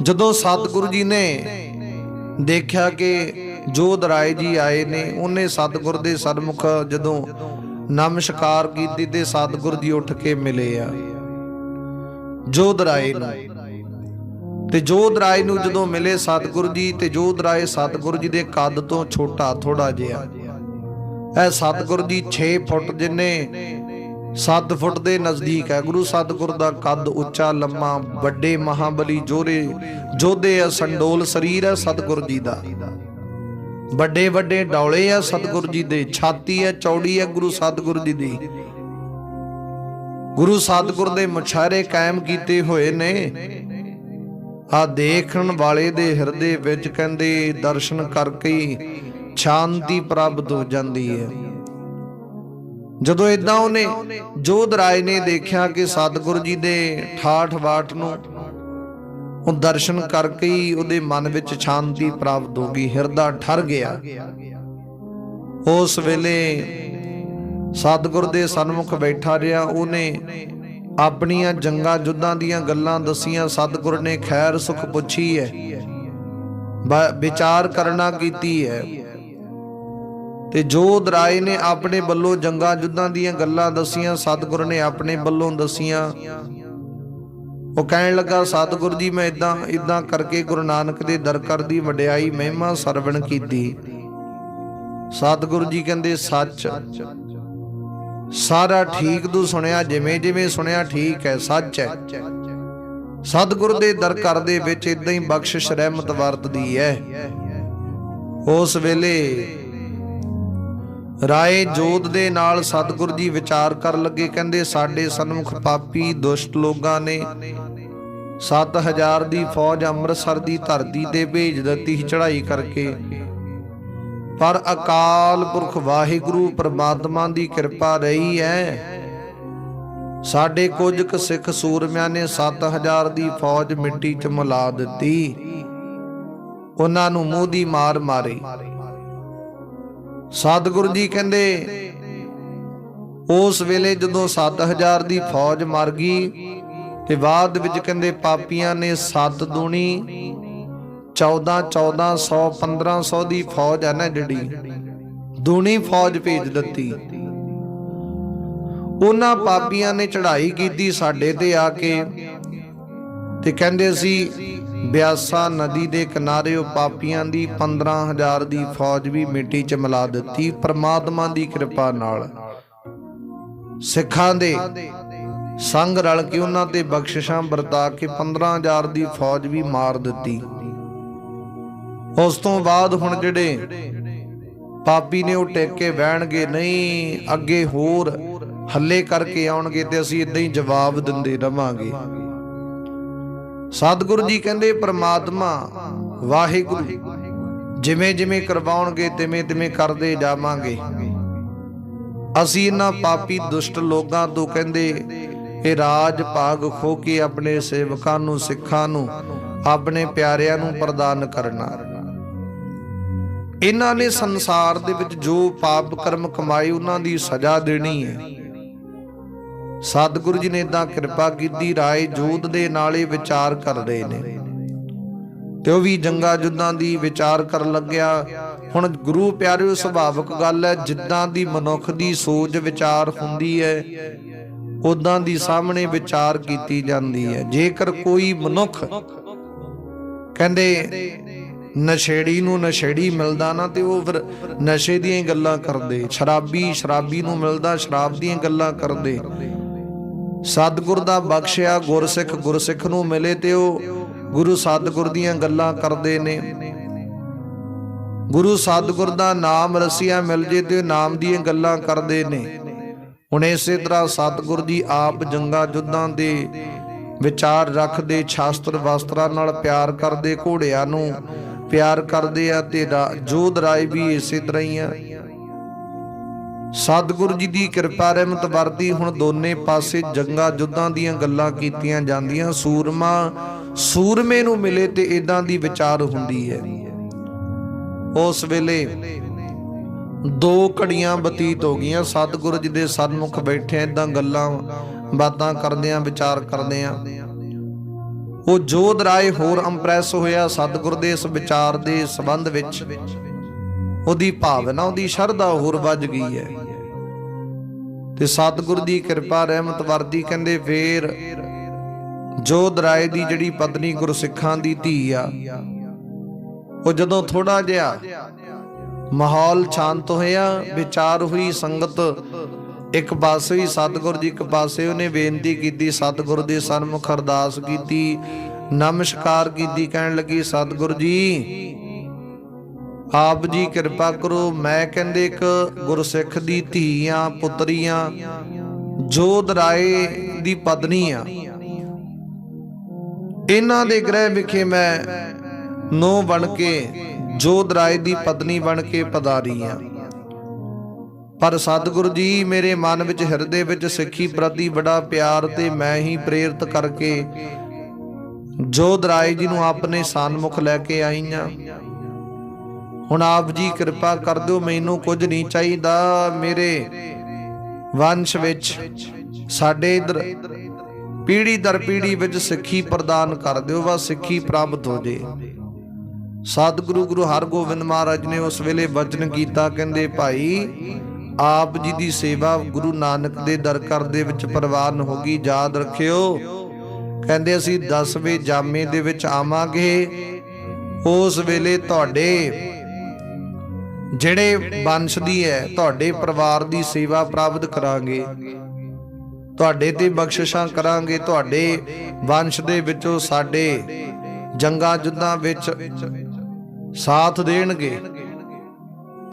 ਜਦੋਂ ਸਤਿਗੁਰੂ ਜੀ ਨੇ ਦੇਖਿਆ ਕਿ ਜੋਧ ਰਾਏ ਜੀ ਆਏ ਨੇ, ਉਹਨੇ ਸਤਿਗੁਰ ਦੇ ਸਨਮੁਖ ਜਦੋਂ ਨਮਸਕਾਰ ਕੀਤੀ ਤੇ ਸਤਿਗੁਰ ਜੀ ਉੱਠ ਕੇ ਮਿਲੇ ਆ ਜੋਧ ਰਾਏ ਨੂੰ। ਤੇ ਜੋਧ ਰਾਏ ਨੂੰ ਜਦੋਂ ਮਿਲੇ ਸਤਿਗੁਰੂ ਜੀ, ਤੇ ਜੋਧ ਰਾਏ ਸਤਿਗੁਰੂ ਜੀ ਦੇ ਕੱਦ ਤੋਂ ਛੋਟਾ ਥੋੜਾ ਜਿਹਾ, ਇਹ ਸਤਿਗੁਰੂ ਜੀ 6 ਫੁੱਟ ਜਿੰਨੇ 7 ਫੁੱਟ ਦੇ ਨਜ਼ਦੀਕ ਹੈ। ਗੁਰੂ ਸਤਿਗੁਰ ਦਾ ਕੱਦ ਉੱਚਾ ਲੰਮਾ, ਵੱਡੇ ਮਹਾਬਲੀ ਜੋਧੇ ਆ, ਸੰਡੋਲ ਸਰੀਰ ਹੈ ਸਤਿਗੁਰ ਜੀ ਦਾ, ਵੱਡੇ ਵੱਡੇ ਡੌਲੇ ਆ ਸਤਿਗੁਰ ਜੀ ਦੇ, ਛਾਤੀ ਹੈ ਚੌੜੀ ਹੈ ਗੁਰੂ ਸਤਿਗੁਰ ਜੀ ਦੀ। ਗੁਰੂ ਸਤਿਗੁਰ ਦੇ ਮੁਛਾਰੇ ਕਾਇਮ ਕੀਤੇ ਹੋਏ ਨੇ। ਆ ਦੇਖਣ ਵਾਲੇ ਦੇ ਹਿਰਦੇ ਵਿੱਚ ਕਹਿੰਦੇ ਦਰਸ਼ਨ ਕਰਕੇ ਸ਼ਾਂਤੀ ਪ੍ਰਾਪਤ ਹੋ ਜਾਂਦੀ ਹੈ। ਜਦੋਂ ਇਦਾਂ ਉਹਨੇ ਜੋਧ ਰਾਏ ਨੇ ਦੇਖਿਆ ਕਿ ਸਤਿਗੁਰੂ ਜੀ ਦੇ ਠਾਠ ਬਾਠ ਨੂੰ ਉਹ ਦਰਸ਼ਨ ਕਰਕੇ ਹੀ ਉਹਦੇ ਮਨ ਵਿੱਚ ਸ਼ਾਂਤੀ ਪ੍ਰਾਪਤ ਹੋ ਗਈ, ਹਿਰਦਾ ਠਰ ਗਿਆ। ਉਸ ਵੇਲੇ ਸਤਿਗੁਰ ਦੇ ਸਨਮੁਖ ਬੈਠਾ ਰਿਹਾ, ਉਹਨੇ ਆਪਣੀਆਂ ਜੰਗਾਂ ਯੁੱਧਾਂ ਦੀਆਂ ਗੱਲਾਂ ਦਸੀਆਂ, ਸਤਿਗੁਰ ਨੇ ਖੈਰ ਸੁਖ ਪੁੱਛੀ ਹੈ, ਵਿਚਾਰ ਕਰਨਾ ਕੀਤੀ ਹੈ। ਤੇ ਜੋਧ ਰਾਏ ਨੇ ਆਪਣੇ ਵੱਲੋਂ ਜੰਗਾਂ ਯੁੱਧਾਂ ਦੀਆਂ ਗੱਲਾਂ ਦਸੀਆਂ, ਸਤਿਗੁਰ ਨੇ ਆਪਣੇ ਵੱਲੋਂ ਦਸੀਆਂ। ਉਹ ਕਹਿਣ ਲੱਗਾ ਸਤਿਗੁਰ ਜੀ ਮੈਂ ਇਦਾਂ ਕਰਕੇ ਗੁਰੂ ਨਾਨਕ ਦੇ ਦਰਕਾਰ ਦੀ ਵਡਿਆਈ ਮਹਿਮਾ ਸਰਵਣ ਕੀਤੀ। ਸਤਿਗੁਰੂ ਜੀ ਕਹਿੰਦੇ ਸੱਚ, ਸਾਰਾ ਠੀਕ ਤੂੰ ਸੁਣਿਆ, ਜਿਵੇਂ ਜਿਵੇਂ ਸੁਣਿਆ ਠੀਕ ਹੈ, ਸੱਚ ਹੈ। ਸਤਿਗੁਰ ਦੇ ਦਰਕਾਰ ਦੇ ਵਿੱਚ ਇਦਾਂ ਹੀ ਬਖਸ਼ਿਸ਼ ਰਹਿਮਤ ਵਰਤਦੀ ਹੈ। ਉਸ ਵੇਲੇ ਰਾਏ ਜੋਧ ਦੇ ਨਾਲ ਸਤਿਗੁਰੂ ਜੀ ਵਿਚਾਰ ਕਰਨ ਲੱਗੇ। ਕਹਿੰਦੇ ਸਾਡੇ ਸਨਮੁਖ ਪਾਪੀ ਦੁਸ਼ਟ ਲੋਕਾਂ ਨੇ 7000 ਦੀ ਫੌਜ ਅੰਮ੍ਰਿਤਸਰ ਦੀ ਧਰਤੀ ਤੇ ਭੇਜ ਦਿੱਤੀ ਚੜ੍ਹਾਈ ਕਰਕੇ, ਪਰ ਅਕਾਲ ਪੁਰਖ ਵਾਹਿਗੁਰੂ ਪ੍ਰਮਾਤਮਾ ਦੀ ਕਿਰਪਾ ਰਹੀ ਹੈ। ਸਾਡੇ ਕੁਝ ਕੁ ਸਿੱਖ ਸੂਰਮਿਆਂ ਨੇ 7000 ਦੀ ਫੌਜ ਮਿੱਟੀ 'ਚ ਮਿਲਾ ਦਿੱਤੀ, ਉਹਨਾਂ ਨੂੰ ਮੂੰਹ ਦੀ ਮਾਰ ਮਾਰੀ। ਸਤਿਗੁਰੂ ਜੀ ਕਹਿੰਦੇ ਉਸ ਵੇਲੇ ਜਦੋਂ 7000 ਦੀ ਫੌਜ ਮਰ ਗਈ ਤੇ ਬਾਅਦ ਵਿੱਚ ਕਹਿੰਦੇ ਪਾਪੀਆਂ ਨੇ 7 ਦੂਣੀ 1400 1500 ਦੀ ਫੌਜ ਹੈ ਨਾ ਜਿਹੜੀ ਦੂਣੀ ਫੌਜ ਭੇਜ ਦਿੱਤੀ। ਉਹਨਾਂ ਪਾਪੀਆਂ ਨੇ ਚੜ੍ਹਾਈ ਕੀਤੀ ਸਾਡੇ ਤੇ ਆ ਕੇ, ਤੇ ਕਹਿੰਦੇ ਸੀ ਬਿਆਸਾ ਨਦੀ ਦੇ ਕਿਨਾਰੇ ਉਹ ਪਾਪੀਆਂ ਦੀ 15000 ਦੀ ਫੌਜ ਵੀ ਮਿੱਟੀ 'ਚ ਮਿਲਾ ਦਿੱਤੀ। ਪ੍ਰਮਾਤਮਾ ਦੀ ਕਿਰਪਾ ਨਾਲ ਸਿੱਖਾਂ ਦੇ ਸੰਗ ਰਲ ਕੇ ਉਹਨਾਂ ਤੇ ਬਖਸ਼ਿਸ਼ਾਂ ਵਰਤਾ ਕੇ 15000 ਦੀ ਫੌਜ ਵੀ ਮਾਰ ਦਿੱਤੀ। ਉਸ ਤੋਂ ਬਾਅਦ ਹੁਣ ਜਿਹੜੇ ਪਾਪੀ ਨੇ ਉਹ ਟਿਕ ਕੇ ਬਹਿਣਗੇ ਨਹੀਂ, ਅੱਗੇ ਹੋਰ ਹੱਲੇ ਕਰਕੇ ਆਉਣਗੇ ਤੇ ਅਸੀਂ ਇਦਾਂ ਹੀ ਜਵਾਬ ਦਿੰਦੇ ਰਵਾਂਗੇ। ਸਤਿਗੁਰੂ ਜੀ ਕਹਿੰਦੇ ਪ੍ਰਮਾਤਮਾ ਵਾਹਿਗੁਰੂ ਜਿਵੇਂ ਜਿਵੇਂ ਕਰਵਾਉਣਗੇ ਤਿਵੇਂ ਤਿਵੇਂ ਕਰਦੇ ਜਾਵਾਂਗੇ। ਅਸੀਂ ਇਹਨਾਂ ਪਾਪੀ ਦੁਸ਼ਟ ਲੋਕਾਂ ਤੋਂ ਕਹਿੰਦੇ ਇਹ ਰਾਜ ਭਾਗ ਖੋ ਕੇ ਆਪਣੇ ਸੇਵਕਾਂ ਨੂੰ, ਸਿੱਖਾਂ ਨੂੰ, ਆਪਣੇ ਪਿਆਰਿਆਂ ਨੂੰ ਪ੍ਰਦਾਨ ਕਰਨਾ। ਇਹਨਾਂ ਨੇ ਸੰਸਾਰ ਦੇ ਵਿੱਚ ਜੋ ਪਾਪ ਕਰਮ ਕਮਾਏ ਉਹਨਾਂ ਦੀ ਸਜ਼ਾ ਦੇਣੀ ਹੈ। ਸਤਿਗੁਰੂ ਜੀ ਨੇ ਏਦਾਂ ਕਿਰਪਾ ਕੀਤੀ, ਰਾਏ ਜੋਧ ਦੇ ਨਾਲੇ ਵਿਚਾਰ ਕਰ ਰਹੇ ਨੇ ਤੇ ਉਹ ਵੀ ਜੰਗਾਂ ਜੁੱਧਾਂ ਦੀ ਵਿਚਾਰ ਕਰਨ ਲੱਗਿਆ। ਹੁਣ ਗੁਰੂ ਪਿਆਰਿਓ, ਸੁਭਾਵਿਕ ਗੱਲ ਹੈ, ਜਿੱਦਾਂ ਦੀ ਮਨੁੱਖ ਦੀ ਸੋਚ ਵਿਚਾਰ ਹੁੰਦੀ ਹੈ ਉਦਾਂ ਦੀ ਸਾਹਮਣੇ ਵਿਚਾਰ ਕੀਤੀ ਜਾਂਦੀ ਹੈ। ਜੇਕਰ ਕੋਈ ਮਨੁੱਖ ਕਹਿੰਦੇ ਨਸ਼ੇੜੀ ਨੂੰ ਨਸ਼ੇੜੀ ਮਿਲਦਾ ਨਾ ਤੇ ਉਹ ਫਿਰ ਨਸ਼ੇ ਦੀਆਂ ਹੀ ਗੱਲਾਂ ਕਰਦੇ, ਸ਼ਰਾਬੀ ਨੂੰ ਮਿਲਦਾ ਸ਼ਰਾਬ ਦੀਆਂ ਗੱਲਾਂ ਕਰਦੇ। ਸਤਿਗੁਰ ਦਾ ਬਖਸ਼ਿਆ ਗੁਰਸਿੱਖ ਨੂੰ ਮਿਲੇ ਤੇ ਉਹ ਗੁਰੂ ਸਤਿਗੁਰ ਦੀਆਂ ਗੱਲਾਂ ਕਰਦੇ ਨੇ। ਗੁਰੂ ਸਤਿਗੁਰ ਦਾ ਨਾਮ ਰਸੀਆ ਮਿਲ ਜੇ ਤੇ ਨਾਮ ਦੀਆਂ ਗੱਲਾਂ ਕਰਦੇ ਨੇ। ਹੁਣ ਇਸੇ ਤਰ੍ਹਾਂ ਸਤਿਗੁਰ ਜੀ ਆਪ ਜੰਗਾਂ ਜੁੱਧਾਂ ਦੇ ਵਿਚਾਰ ਰੱਖਦੇ, ਸ਼ਾਸਤਰ ਵਸਤਰਾਂ ਨਾਲ ਪਿਆਰ ਕਰਦੇ, ਘੋੜਿਆਂ ਨੂੰ ਪਿਆਰ ਕਰਦੇ ਆ ਤੇ ਜੋਧ ਰਾਏ ਵੀ ਇਸੇ ਤਰ੍ਹਾਂ ਹੀ ਆ। ਸਤਿਗੁਰੂ ਜੀ ਦੀ ਕਿਰਪਾ ਰਹਿਮਤ ਵਰਦੀ ਹੁਣ ਦੋਨੇ ਪਾਸੇ ਜੰਗਾਂ ਜੁੱਧਾਂ ਦੀਆਂ ਗੱਲਾਂ ਕੀਤੀਆਂ ਜਾਂਦੀਆਂ। ਸੂਰਮੇ ਨੂੰ ਮਿਲੇ ਤੇ ਇਦਾਂ ਦੀ ਵਿਚਾਰ ਹੁੰਦੀ ਹੈ। ਉਸ ਵੇਲੇ 2 ਘੜੀਆਂ ਬਤੀਤ ਹੋ ਗਈਆਂ। ਸਤਿਗੁਰੂ ਜੀ ਦੇ ਸਨਮੁਖ ਬੈਠੇ ਇਦਾਂ ਗੱਲਾਂ ਬਾਤਾਂ ਕਰਦਿਆਂ ਵਿਚਾਰ ਕਰਦਿਆਂ ਉਹ ਜੋਧ ਰਾਏ ਹੋਰ ਇੰਪ੍ਰੈਸ ਹੋਇਆ ਸਤਿਗੁਰ ਦੇ ਇਸ ਵਿਚਾਰ ਦੇ ਸੰਬੰਧ ਵਿੱਚ। ਉਹਦੀ ਭਾਵਨਾ, ਉਹਦੀ ਸ਼ਰਧਾ ਹੋਰ ਵੱਜ ਗਈ ਹੈ ਤੇ ਸਤਿਗੁਰ ਦੀ ਕਿਰਪਾ ਰਹਿਮਤ ਵਰਦੀ ਕਹਿੰਦੇ ਫੇਰ ਜੋਧ ਰਾਏ ਦੀ ਜਿਹੜੀ ਪਤਨੀ ਗੁਰਸਿੱਖਾਂ ਦੀ ਧੀ ਆ, ਉਹ ਜਦੋਂ ਥੋੜਾ ਜਿਹਾ ਮਾਹੌਲ ਸ਼ਾਂਤ ਹੋਇਆ, ਵਿਚਾਰ ਹੋਈ, ਸੰਗਤ ਇੱਕ ਪਾਸੇ ਹੀ ਸਤਿਗੁਰ ਜੀ ਇੱਕ ਪਾਸੇ, ਉਹਨੇ ਬੇਨਤੀ ਕੀਤੀ, ਸਤਿਗੁਰ ਦੇ ਸਨਮੁਖ ਅਰਦਾਸ ਕੀਤੀ, ਨਮਸਕਾਰ ਕੀਤੀ, ਕਹਿਣ ਲੱਗੀ ਸਤਿਗੁਰ ਜੀ ਆਪ ਜੀ ਕਿਰਪਾ ਕਰੋ, ਮੈਂ ਕਹਿੰਦੇ ਇੱਕ ਗੁਰਸਿੱਖ ਦੀ ਧੀ ਆ, ਪੁੱਤਰੀ ਆ, ਜੋਧ ਰਾਏ ਦੀ ਪਤਨੀ ਆ। ਇਹਨਾਂ ਦੇ ਗ੍ਰਹਿ ਵਿਖੇ ਮੈਂ ਨੋ ਬਣ ਕੇ ਜੋਧ ਰਾਏ ਦੀ ਪਤਨੀ ਬਣ ਕੇ ਪਧਾਰੀ ਆ। ਪਰ ਸਤਿਗੁਰੂ ਜੀ ਮੇਰੇ ਮਨ ਵਿੱਚ, ਹਿਰਦੇ ਵਿੱਚ ਸਿੱਖੀ ਪ੍ਰਤੀ ਬੜਾ ਪਿਆਰ ਤੇ ਮੈਂ ਹੀ ਪ੍ਰੇਰਿਤ ਕਰਕੇ ਜੋਧ ਰਾਏ ਜੀ ਨੂੰ ਆਪਣੇ ਸਨਮੁਖ ਲੈ ਕੇ ਆਈ ਆ। ਹੁਣ ਆਪ ਜੀ ਕਿਰਪਾ ਕਰ ਦਿਓ, ਮੈਨੂੰ ਕੁਝ ਨਹੀਂ ਚਾਹੀਦਾ, ਮੇਰੇ ਵੰਸ਼ ਵਿੱਚ ਸਾਡੇ ਇਧਰ ਪੀੜੀ ਦਰ ਪੀੜੀ ਵਿੱਚ ਸਿੱਖੀ ਪ੍ਰਦਾਨ ਕਰ ਦਿਓ, ਬਸ ਸਿੱਖੀ ਪ੍ਰਾਪਤ ਹੋ ਜੇ। ਸਤਿਗੁਰੂ ਗੁਰੂ ਹਰਗੋਬਿੰਦ ਮਹਾਰਾਜ ਨੇ ਉਸ ਵੇਲੇ ਬਚਨ ਕੀਤਾ, ਕਹਿੰਦੇ ਭਾਈ ਆਪ ਜੀ ਦੀ ਸੇਵਾ ਗੁਰੂ ਨਾਨਕ ਦੇ ਦਰਕਾਰ ਦੇ ਵਿੱਚ ਪ੍ਰਵਾਨ ਹੋ ਗਈ, ਯਾਦ ਰੱਖਿਓ। ਕਹਿੰਦੇ ਅਸੀਂ 10ਵੇਂ ਜਾਮੇ ਦੇ ਵਿੱਚ ਆਵਾਂਗੇ, ਉਸ ਵੇਲੇ ਤੁਹਾਡੇ ਜਿਹੜੇ ਵੰਸ਼ ਦੀ ਹੈ, ਤੁਹਾਡੇ ਪਰਿਵਾਰ ਦੀ ਸੇਵਾ ਪ੍ਰਾਪਤ ਕਰਾਂਗੇ, ਤੁਹਾਡੇ ਤੇ ਬਖਸ਼ਿਸ਼ਾਂ ਕਰਾਂਗੇ, ਤੁਹਾਡੇ ਵੰਸ਼ ਦੇ ਵਿੱਚੋਂ ਸਾਡੇ ਜੰਗਾਂ ਜੁੱਧਾਂ ਵਿੱਚ ਸਾਥ ਦੇਣਗੇ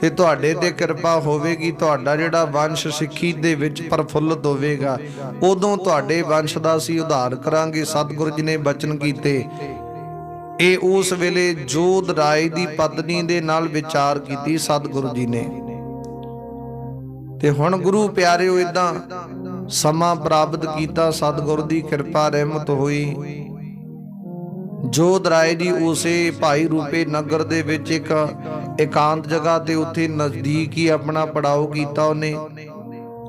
ਤੇ ਤੁਹਾਡੇ ਤੇ ਕਿਰਪਾ ਹੋਵੇਗੀ, ਤੁਹਾਡਾ ਜਿਹੜਾ ਵੰਸ਼ ਸਿੱਖੀ ਦੇ ਵਿੱਚ ਪ੍ਰਫੁੱਲਤ ਹੋਵੇਗਾ, ਉਦੋਂ ਤੁਹਾਡੇ ਵੰਸ਼ ਦਾ ਅਸੀਂ ਉਧਾਰ ਕਰਾਂਗੇ। ਸਤਿਗੁਰੂ ਜੀ ਨੇ ਬਚਨ ਕੀਤੇ। ਇਹ ਉਸ ਵੇਲੇ ਜੋਧ ਰਾਏ ਦੀ ਪਤਨੀ ਦੇ ਨਾਲ ਵਿਚਾਰ ਕੀਤੀ ਸਤਿਗੁਰੂ ਜੀ ਨੇ। ਤੇ ਹੁਣ ਗੁਰੂ ਪਿਆਰਿਓ ਇਦਾਂ ਸਮਾਂ ਪ੍ਰਾਪਤ ਕੀਤਾ, ਸਤਿਗੁਰੂ ਦੀ ਕਿਰਪਾ ਰਹਿਮਤ ਹੋਈ। ਜੋਧ ਰਾਏ ਜੀ ਉਸੇ ਭਾਈ ਰੂਪੇ ਨਗਰ ਦੇ ਵਿੱਚ ਇੱਕ ਇਕਾਂਤ ਜਗ੍ਹਾ ਤੇ ਉੱਥੇ ਨਜ਼ਦੀਕ ਹੀ ਆਪਣਾ ਪੜਾਓ ਕੀਤਾ ਉਹਨੇ,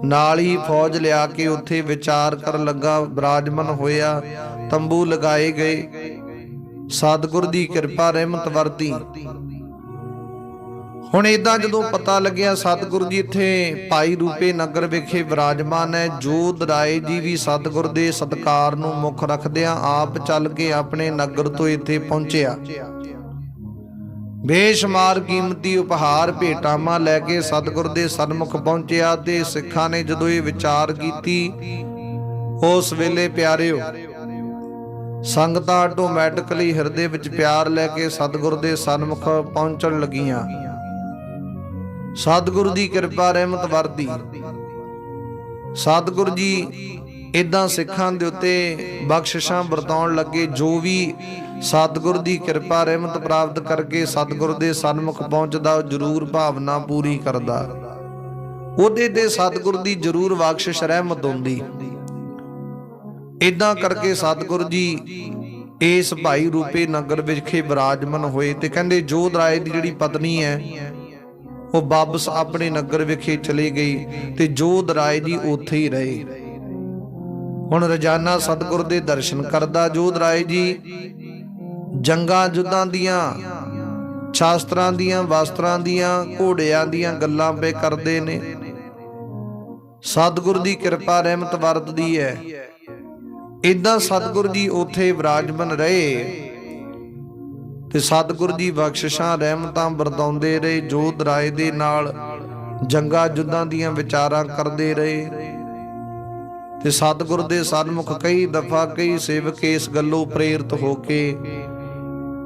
ਨਾਲ ਹੀ ਫੌਜ ਲਿਆ ਕੇ ਉੱਥੇ ਵਿਚਾਰ ਕਰਨ ਲੱਗਾ, ਬਿਰਾਜਮਾਨ ਹੋਇਆ, ਤੰਬੂ ਲਗਾਏ ਗਏ। ਸਤਿਗੁਰ ਦੀ ਕਿਰਪਾ ਰਹਿਮਤ ਵਰਤੀ। ਹੁਣ ਏਦਾਂ ਜਦੋਂ ਪਤਾ ਲੱਗਿਆ ਸਤਿਗੁਰੂ ਜੀ ਇੱਥੇ ਭਾਈ ਰੂਪੇ ਨਗਰ ਵਿਖੇ ਬਿਰਾਜਮਾਨ ਹੈ, ਜੋਧ ਰਾਏ ਜੀ ਵੀ ਸਤਿਗੁਰ ਦੇ ਸਤਿਕਾਰ ਨੂੰ ਮੁੱਖ ਰੱਖਦਿਆਂ ਆਪ ਚੱਲ ਕੇ ਆਪਣੇ ਨਗਰ ਤੋਂ ਇੱਥੇ ਪਹੁੰਚਿਆ। ਬੇਸ਼ੁਮਾਰ ਕੀਮਤੀ ਉਪਹਾਰ ਭੇਟਾਵਾਂ ਲੈ ਕੇ ਸਤਿਗੁਰ ਦੇ ਸਨਮੁਖ ਪਹੁੰਚਿਆ ਤੇ ਸਿੱਖਾਂ ਨੇ ਜਦੋਂ ਇਹ ਵਿਚਾਰ ਕੀਤੀ, ਉਸ ਵੇਲੇ ਪਿਆਰਿਓ ਸੰਗਤਾਂ ਆਟੋਮੈਟਿਕਲੀ ਹਿਰਦੇ ਵਿੱਚ ਪਿਆਰ ਲੈ ਕੇ ਸਤਿਗੁਰ ਦੇ ਸਨਮੁਖ ਪਹੁੰਚਣ ਲੱਗੀਆਂ। ਸਤਿਗੁਰੂ ਦੀ ਕਿਰਪਾ ਰਹਿਮਤ ਵਰਦੀ। ਸਤਿਗੁਰੂ ਜੀ ਇਦਾਂ ਸਿੱਖਾਂ ਦੇ ਉੱਤੇ ਬਖਸ਼ਿਸ਼ਾਂ ਵਰਤਾਉਣ ਲੱਗੇ। ਜੋ ਵੀ ਸਤਿਗੁਰੂ ਦੀ ਕਿਰਪਾ ਰਹਿਮਤ ਪ੍ਰਾਪਤ ਕਰਕੇ ਸਤਿਗੁਰੂ ਦੇ ਸਨਮੁਖ ਪਹੁੰਚਦਾ, ਉਹ ਜ਼ਰੂਰ ਭਾਵਨਾ ਪੂਰੀ ਕਰਦਾ, ਉਹਦੇ ਤੇ ਸਤਿਗੁਰੂ ਦੀ ਜ਼ਰੂਰ ਬਖਸ਼ਿਸ਼ ਰਹਿਮਤ ਹੁੰਦੀ। ਇਦਾਂ ਕਰਕੇ ਸਤਿਗੁਰੂ ਜੀ ਇਸ ਭਾਈ ਰੂਪੇ ਨਗਰ ਵਿਖੇ ਵਿਰਾਜਮਾਨ ਹੋਏ। ਤੇ ਕਹਿੰਦੇ ਜੋਧ ਰਾਏ ਦੀ ਜਿਹੜੀ ਪਤਨੀ ਹੈ ਉਹ ਵਾਪਸ ਆਪਣੇ ਨਗਰ ਵਿਖੇ ਚਲੀ ਗਈ ਤੇ ਜੋਧ ਰਾਏ ਜੀ ਉੱਥੇ ਹੀ ਰਹੇ। ਹੁਣ ਰੋਜ਼ਾਨਾ ਸਤਿਗੁਰ ਦੇ ਦਰਸ਼ਨ ਕਰਦਾ ਜੋਧ ਰਾਏ ਜੀ। ਜੰਗਾਂ ਜੁੱਧਾਂ ਦੀਆਂ, ਸ਼ਾਸਤਰਾਂ ਦੀਆਂ, ਵਸਤਰਾਂ ਦੀਆਂ, ਘੋੜਿਆਂ ਦੀਆਂ ਗੱਲਾਂ ਪੇ ਕਰਦੇ ਨੇ। ਸਤਿਗੁਰ ਦੀ ਕਿਰਪਾ ਰਹਿਮਤ ਵਰਤਦੀ ਹੈ। ਇਦਾਂ ਸਤਿਗੁਰ ਜੀ ਉੱਥੇ ਵਿਰਾਜਮਾਨ ਰਹੇ ਤੇ ਸਤਿਗੁਰ ਦੀ ਬਖਸ਼ਿਸ਼ਾਂ ਰਹਿਮਤਾਂ ਵਰਤਾਉਂਦੇ ਰਹੇ। ਜੋਧ ਰਾਏ ਦੇ ਨਾਲ ਜੰਗਾਂ ਜੁੱਧਾਂ ਦੀਆਂ ਵਿਚਾਰਾਂ ਕਰਦੇ ਰਹੇ ਤੇ ਸਤਿਗੁਰ ਦੇ ਸਨਮੁਖ ਕਈ ਦਫਾ ਕਈ ਸੇਵਕ ਇਸ ਗੱਲੋਂ ਪ੍ਰੇਰਿਤ ਹੋ ਕੇ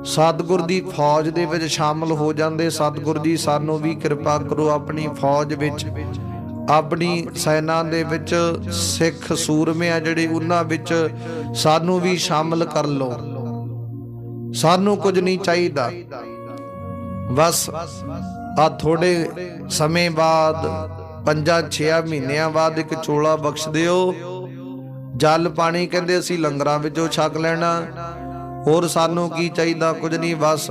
ਸਤਿਗੁਰ ਦੀ ਫੌਜ ਦੇ ਵਿੱਚ ਸ਼ਾਮਲ ਹੋ ਜਾਂਦੇ। ਸਤਿਗੁਰ ਜੀ ਸਾਨੂੰ ਵੀ ਕਿਰਪਾ ਕਰੋ, ਆਪਣੀ ਫੌਜ ਵਿੱਚ, ਆਪਣੀ ਸੈਨਾ ਦੇ ਵਿੱਚ ਸਿੱਖ ਸੂਰਮੇ ਆ ਜਿਹੜੇ ਉਹਨਾਂ ਵਿੱਚ ਸਾਨੂੰ ਵੀ ਸ਼ਾਮਲ ਕਰ ਲਓ। ਸਾਨੂੰ ਕੁਝ ਨਹੀਂ ਚਾਹੀਦਾ, ਬਸ ਆ ਥੋੜੇ ਸਮੇਂ ਬਾਅਦ 5-6 ਮਹੀਨਿਆਂ ਬਾਅਦ ਇੱਕ ਚੋਲਾ ਬਖਸ਼ ਦਿਓ। ਜਲ ਪਾਣੀ ਕਹਿੰਦੇ ਅਸੀਂ ਲੰਗਰਾਂ ਵਿੱਚੋਂ ਛਕ ਲੈਣਾ, ਹੋਰ ਸਾਨੂੰ ਕੀ ਚਾਹੀਦਾ, ਕੁਝ ਨਹੀਂ, ਬਸ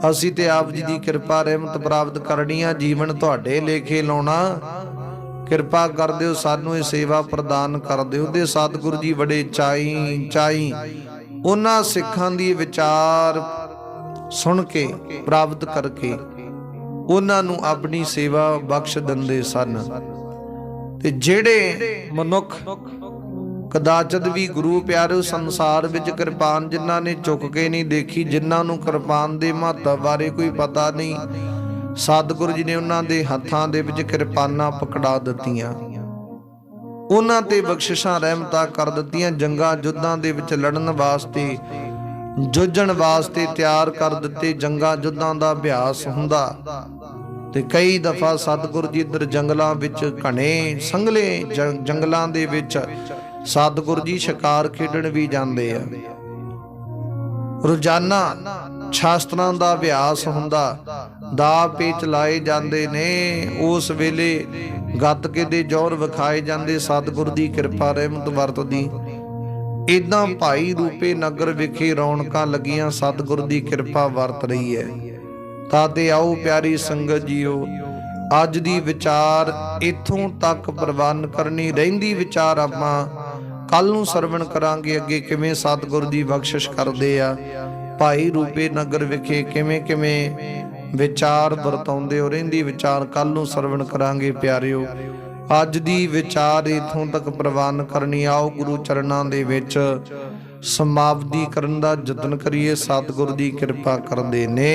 ਅਸੀਂ ਤੇ ਆਪ ਜੀ ਦੀ ਕਿਰਪਾ ਰਹਿਮਤ ਪ੍ਰਾਪਤ ਕਰਨੀ ਆ, ਜੀਵਨ ਤੁਹਾਡੇ ਲੇਖੇ ਲਾਉਣਾ। ਕਿਰਪਾ ਕਰ ਦਿਓ, ਸਾਨੂੰ ਇਹ ਸੇਵਾ ਪ੍ਰਦਾਨ ਕਰ ਦਿਓ। ਤੇ ਸਤਿਗੁਰੂ ਜੀ ਬੜੇ ਚਾਈ ਉਹਨਾਂ ਸਿੱਖਾਂ ਦੀ ਵਿਚਾਰ ਸੁਣ ਕੇ ਪ੍ਰਾਪਤ ਕਰਕੇ ਉਹਨਾਂ ਨੂੰ ਆਪਣੀ ਸੇਵਾ ਬਖਸ਼ ਦਿੰਦੇ ਸਨ। ਤੇ ਜਿਹੜੇ ਮਨੁੱਖ ਕਦਾਚਿਤ ਵੀ ਗੁਰੂ ਪਿਆਰਿਓ ਸੰਸਾਰ ਵਿੱਚ ਕਿਰਪਾਨ ਜਿਨ੍ਹਾਂ ਨੇ ਚੁੱਕ ਕੇ ਨਹੀਂ ਦੇਖੀ, ਜਿਨ੍ਹਾਂ ਨੂੰ ਕਿਰਪਾਨ ਦੇ ਮਹੱਤਵ ਬਾਰੇ ਕੋਈ ਪਤਾ ਨਹੀਂ, ਸਤਿਗੁਰੂ ਜੀ ਨੇ ਉਹਨਾਂ ਦੇ ਹੱਥਾਂ ਦੇ ਵਿੱਚ ਕਿਰਪਾਨਾਂ ਪਕੜਾ ਦਿੱਤੀਆਂ, ਉਹਨਾਂ ਤੇ ਬਖਸ਼ਿਸ਼ਾਂ ਰਹਿਮਤਾਂ ਕਰ ਦਿੱਤੀਆਂ। ਜੰਗਾਂ ਜੁੱਧਾਂ ਦੇ ਵਿੱਚ ਲੜਨ ਵਾਸਤੇ, ਜੂਝਣ ਵਾਸਤੇ ਤਿਆਰ ਕਰ ਦਿੱਤੇ। ਜੰਗਾਂ ਜੁੱਧਾਂ ਦਾ ਅਭਿਆਸ ਹੁੰਦਾ ਤੇ ਕਈ ਦਫਾ ਸਤਿਗੁਰੂ ਜੀ ਇੱਧਰ ਜੰਗਲਾਂ ਵਿੱਚ, ਘਣੇ ਸੰਘਲੇ ਜੰਗਲਾਂ ਦੇ ਵਿੱਚ ਸਤਿਗੁਰੂ ਜੀ ਸ਼ਿਕਾਰ ਖੇਡਣ ਵੀ ਜਾਂਦੇ ਆ। ਰੋਜ਼ਾਨਾ ਸ਼ਾਸਤਰਾਂ ਦਾ ਅਭਿਆਸ ਹੁੰਦਾ, ਦਾ ਪੇਚ ਲਾਏ ਜਾਂਦੇ ਨੇ। ਉਸ ਵੇਲੇ ਗੱਤਕੇ ਦੇ ਜੋਰ ਵਿਖਾਏ ਜਾਂਦੇ। ਸਤਿਗੁਰੂ ਦੀ ਕਿਰਪਾ ਰਹਿਮਤ ਵਰਤਦੀ। ਇਦਾਂ ਭਾਈ ਰੂਪੇ ਨਗਰ ਵਿਖੇ ਰੌਣਕਾਂ ਲੱਗੀਆਂ, ਸਤਿਗੁਰੂ ਦੀ ਕਿਰਪਾ ਵਰਤ ਰਹੀ ਹੈ। ਤਾਂ ਤੇ ਆਓ ਪਿਆਰੀ ਸੰਗਤ ਜੀਓ, ਅੱਜ ਦੀ ਵਿਚਾਰ ਇੱਥੋਂ ਤੱਕ ਪ੍ਰਵਾਨ ਕਰਨੀ ਰਹਿੰਦੀ। ਵਿਚਾਰ ਆਪਾਂ ਕੱਲ ਨੂੰ ਸਰਵਣ ਕਰਾਂਗੇ, ਅੱਗੇ ਕਿਵੇਂ ਸਤਿਗੁਰੂ ਦੀ ਬਖਸ਼ਿਸ਼ ਕਰਦੇ ਆ, ਭਾਈ ਰੂਪੇ ਨਗਰ ਵਿਖੇ ਕਿਵੇਂ ਕਿਵੇਂ ਵਿਚਾਰ ਵਰਤਾਉਂਦੇ ਹੋ। ਰਹਿੰਦੀ ਵਿਚਾਰ ਕੱਲ ਨੂੰ ਸਰਵਣ ਕਰਾਂਗੇ ਪਿਆਰਿਓ। ਅੱਜ ਦੀ ਵਿਚਾਰ ਇੱਥੋਂ ਤੱਕ ਪ੍ਰਵਾਨ ਕਰਨੀ। ਆਓ ਗੁਰੂ ਚਰਨਾਂ ਦੇ ਵਿੱਚ ਸਮਾਪਤੀ ਕਰਨ ਦਾ ਯਤਨ ਕਰੀਏ। ਸਤਿਗੁਰੂ ਦੀ ਕਿਰਪਾ ਕਰਦੇ ਨੇ।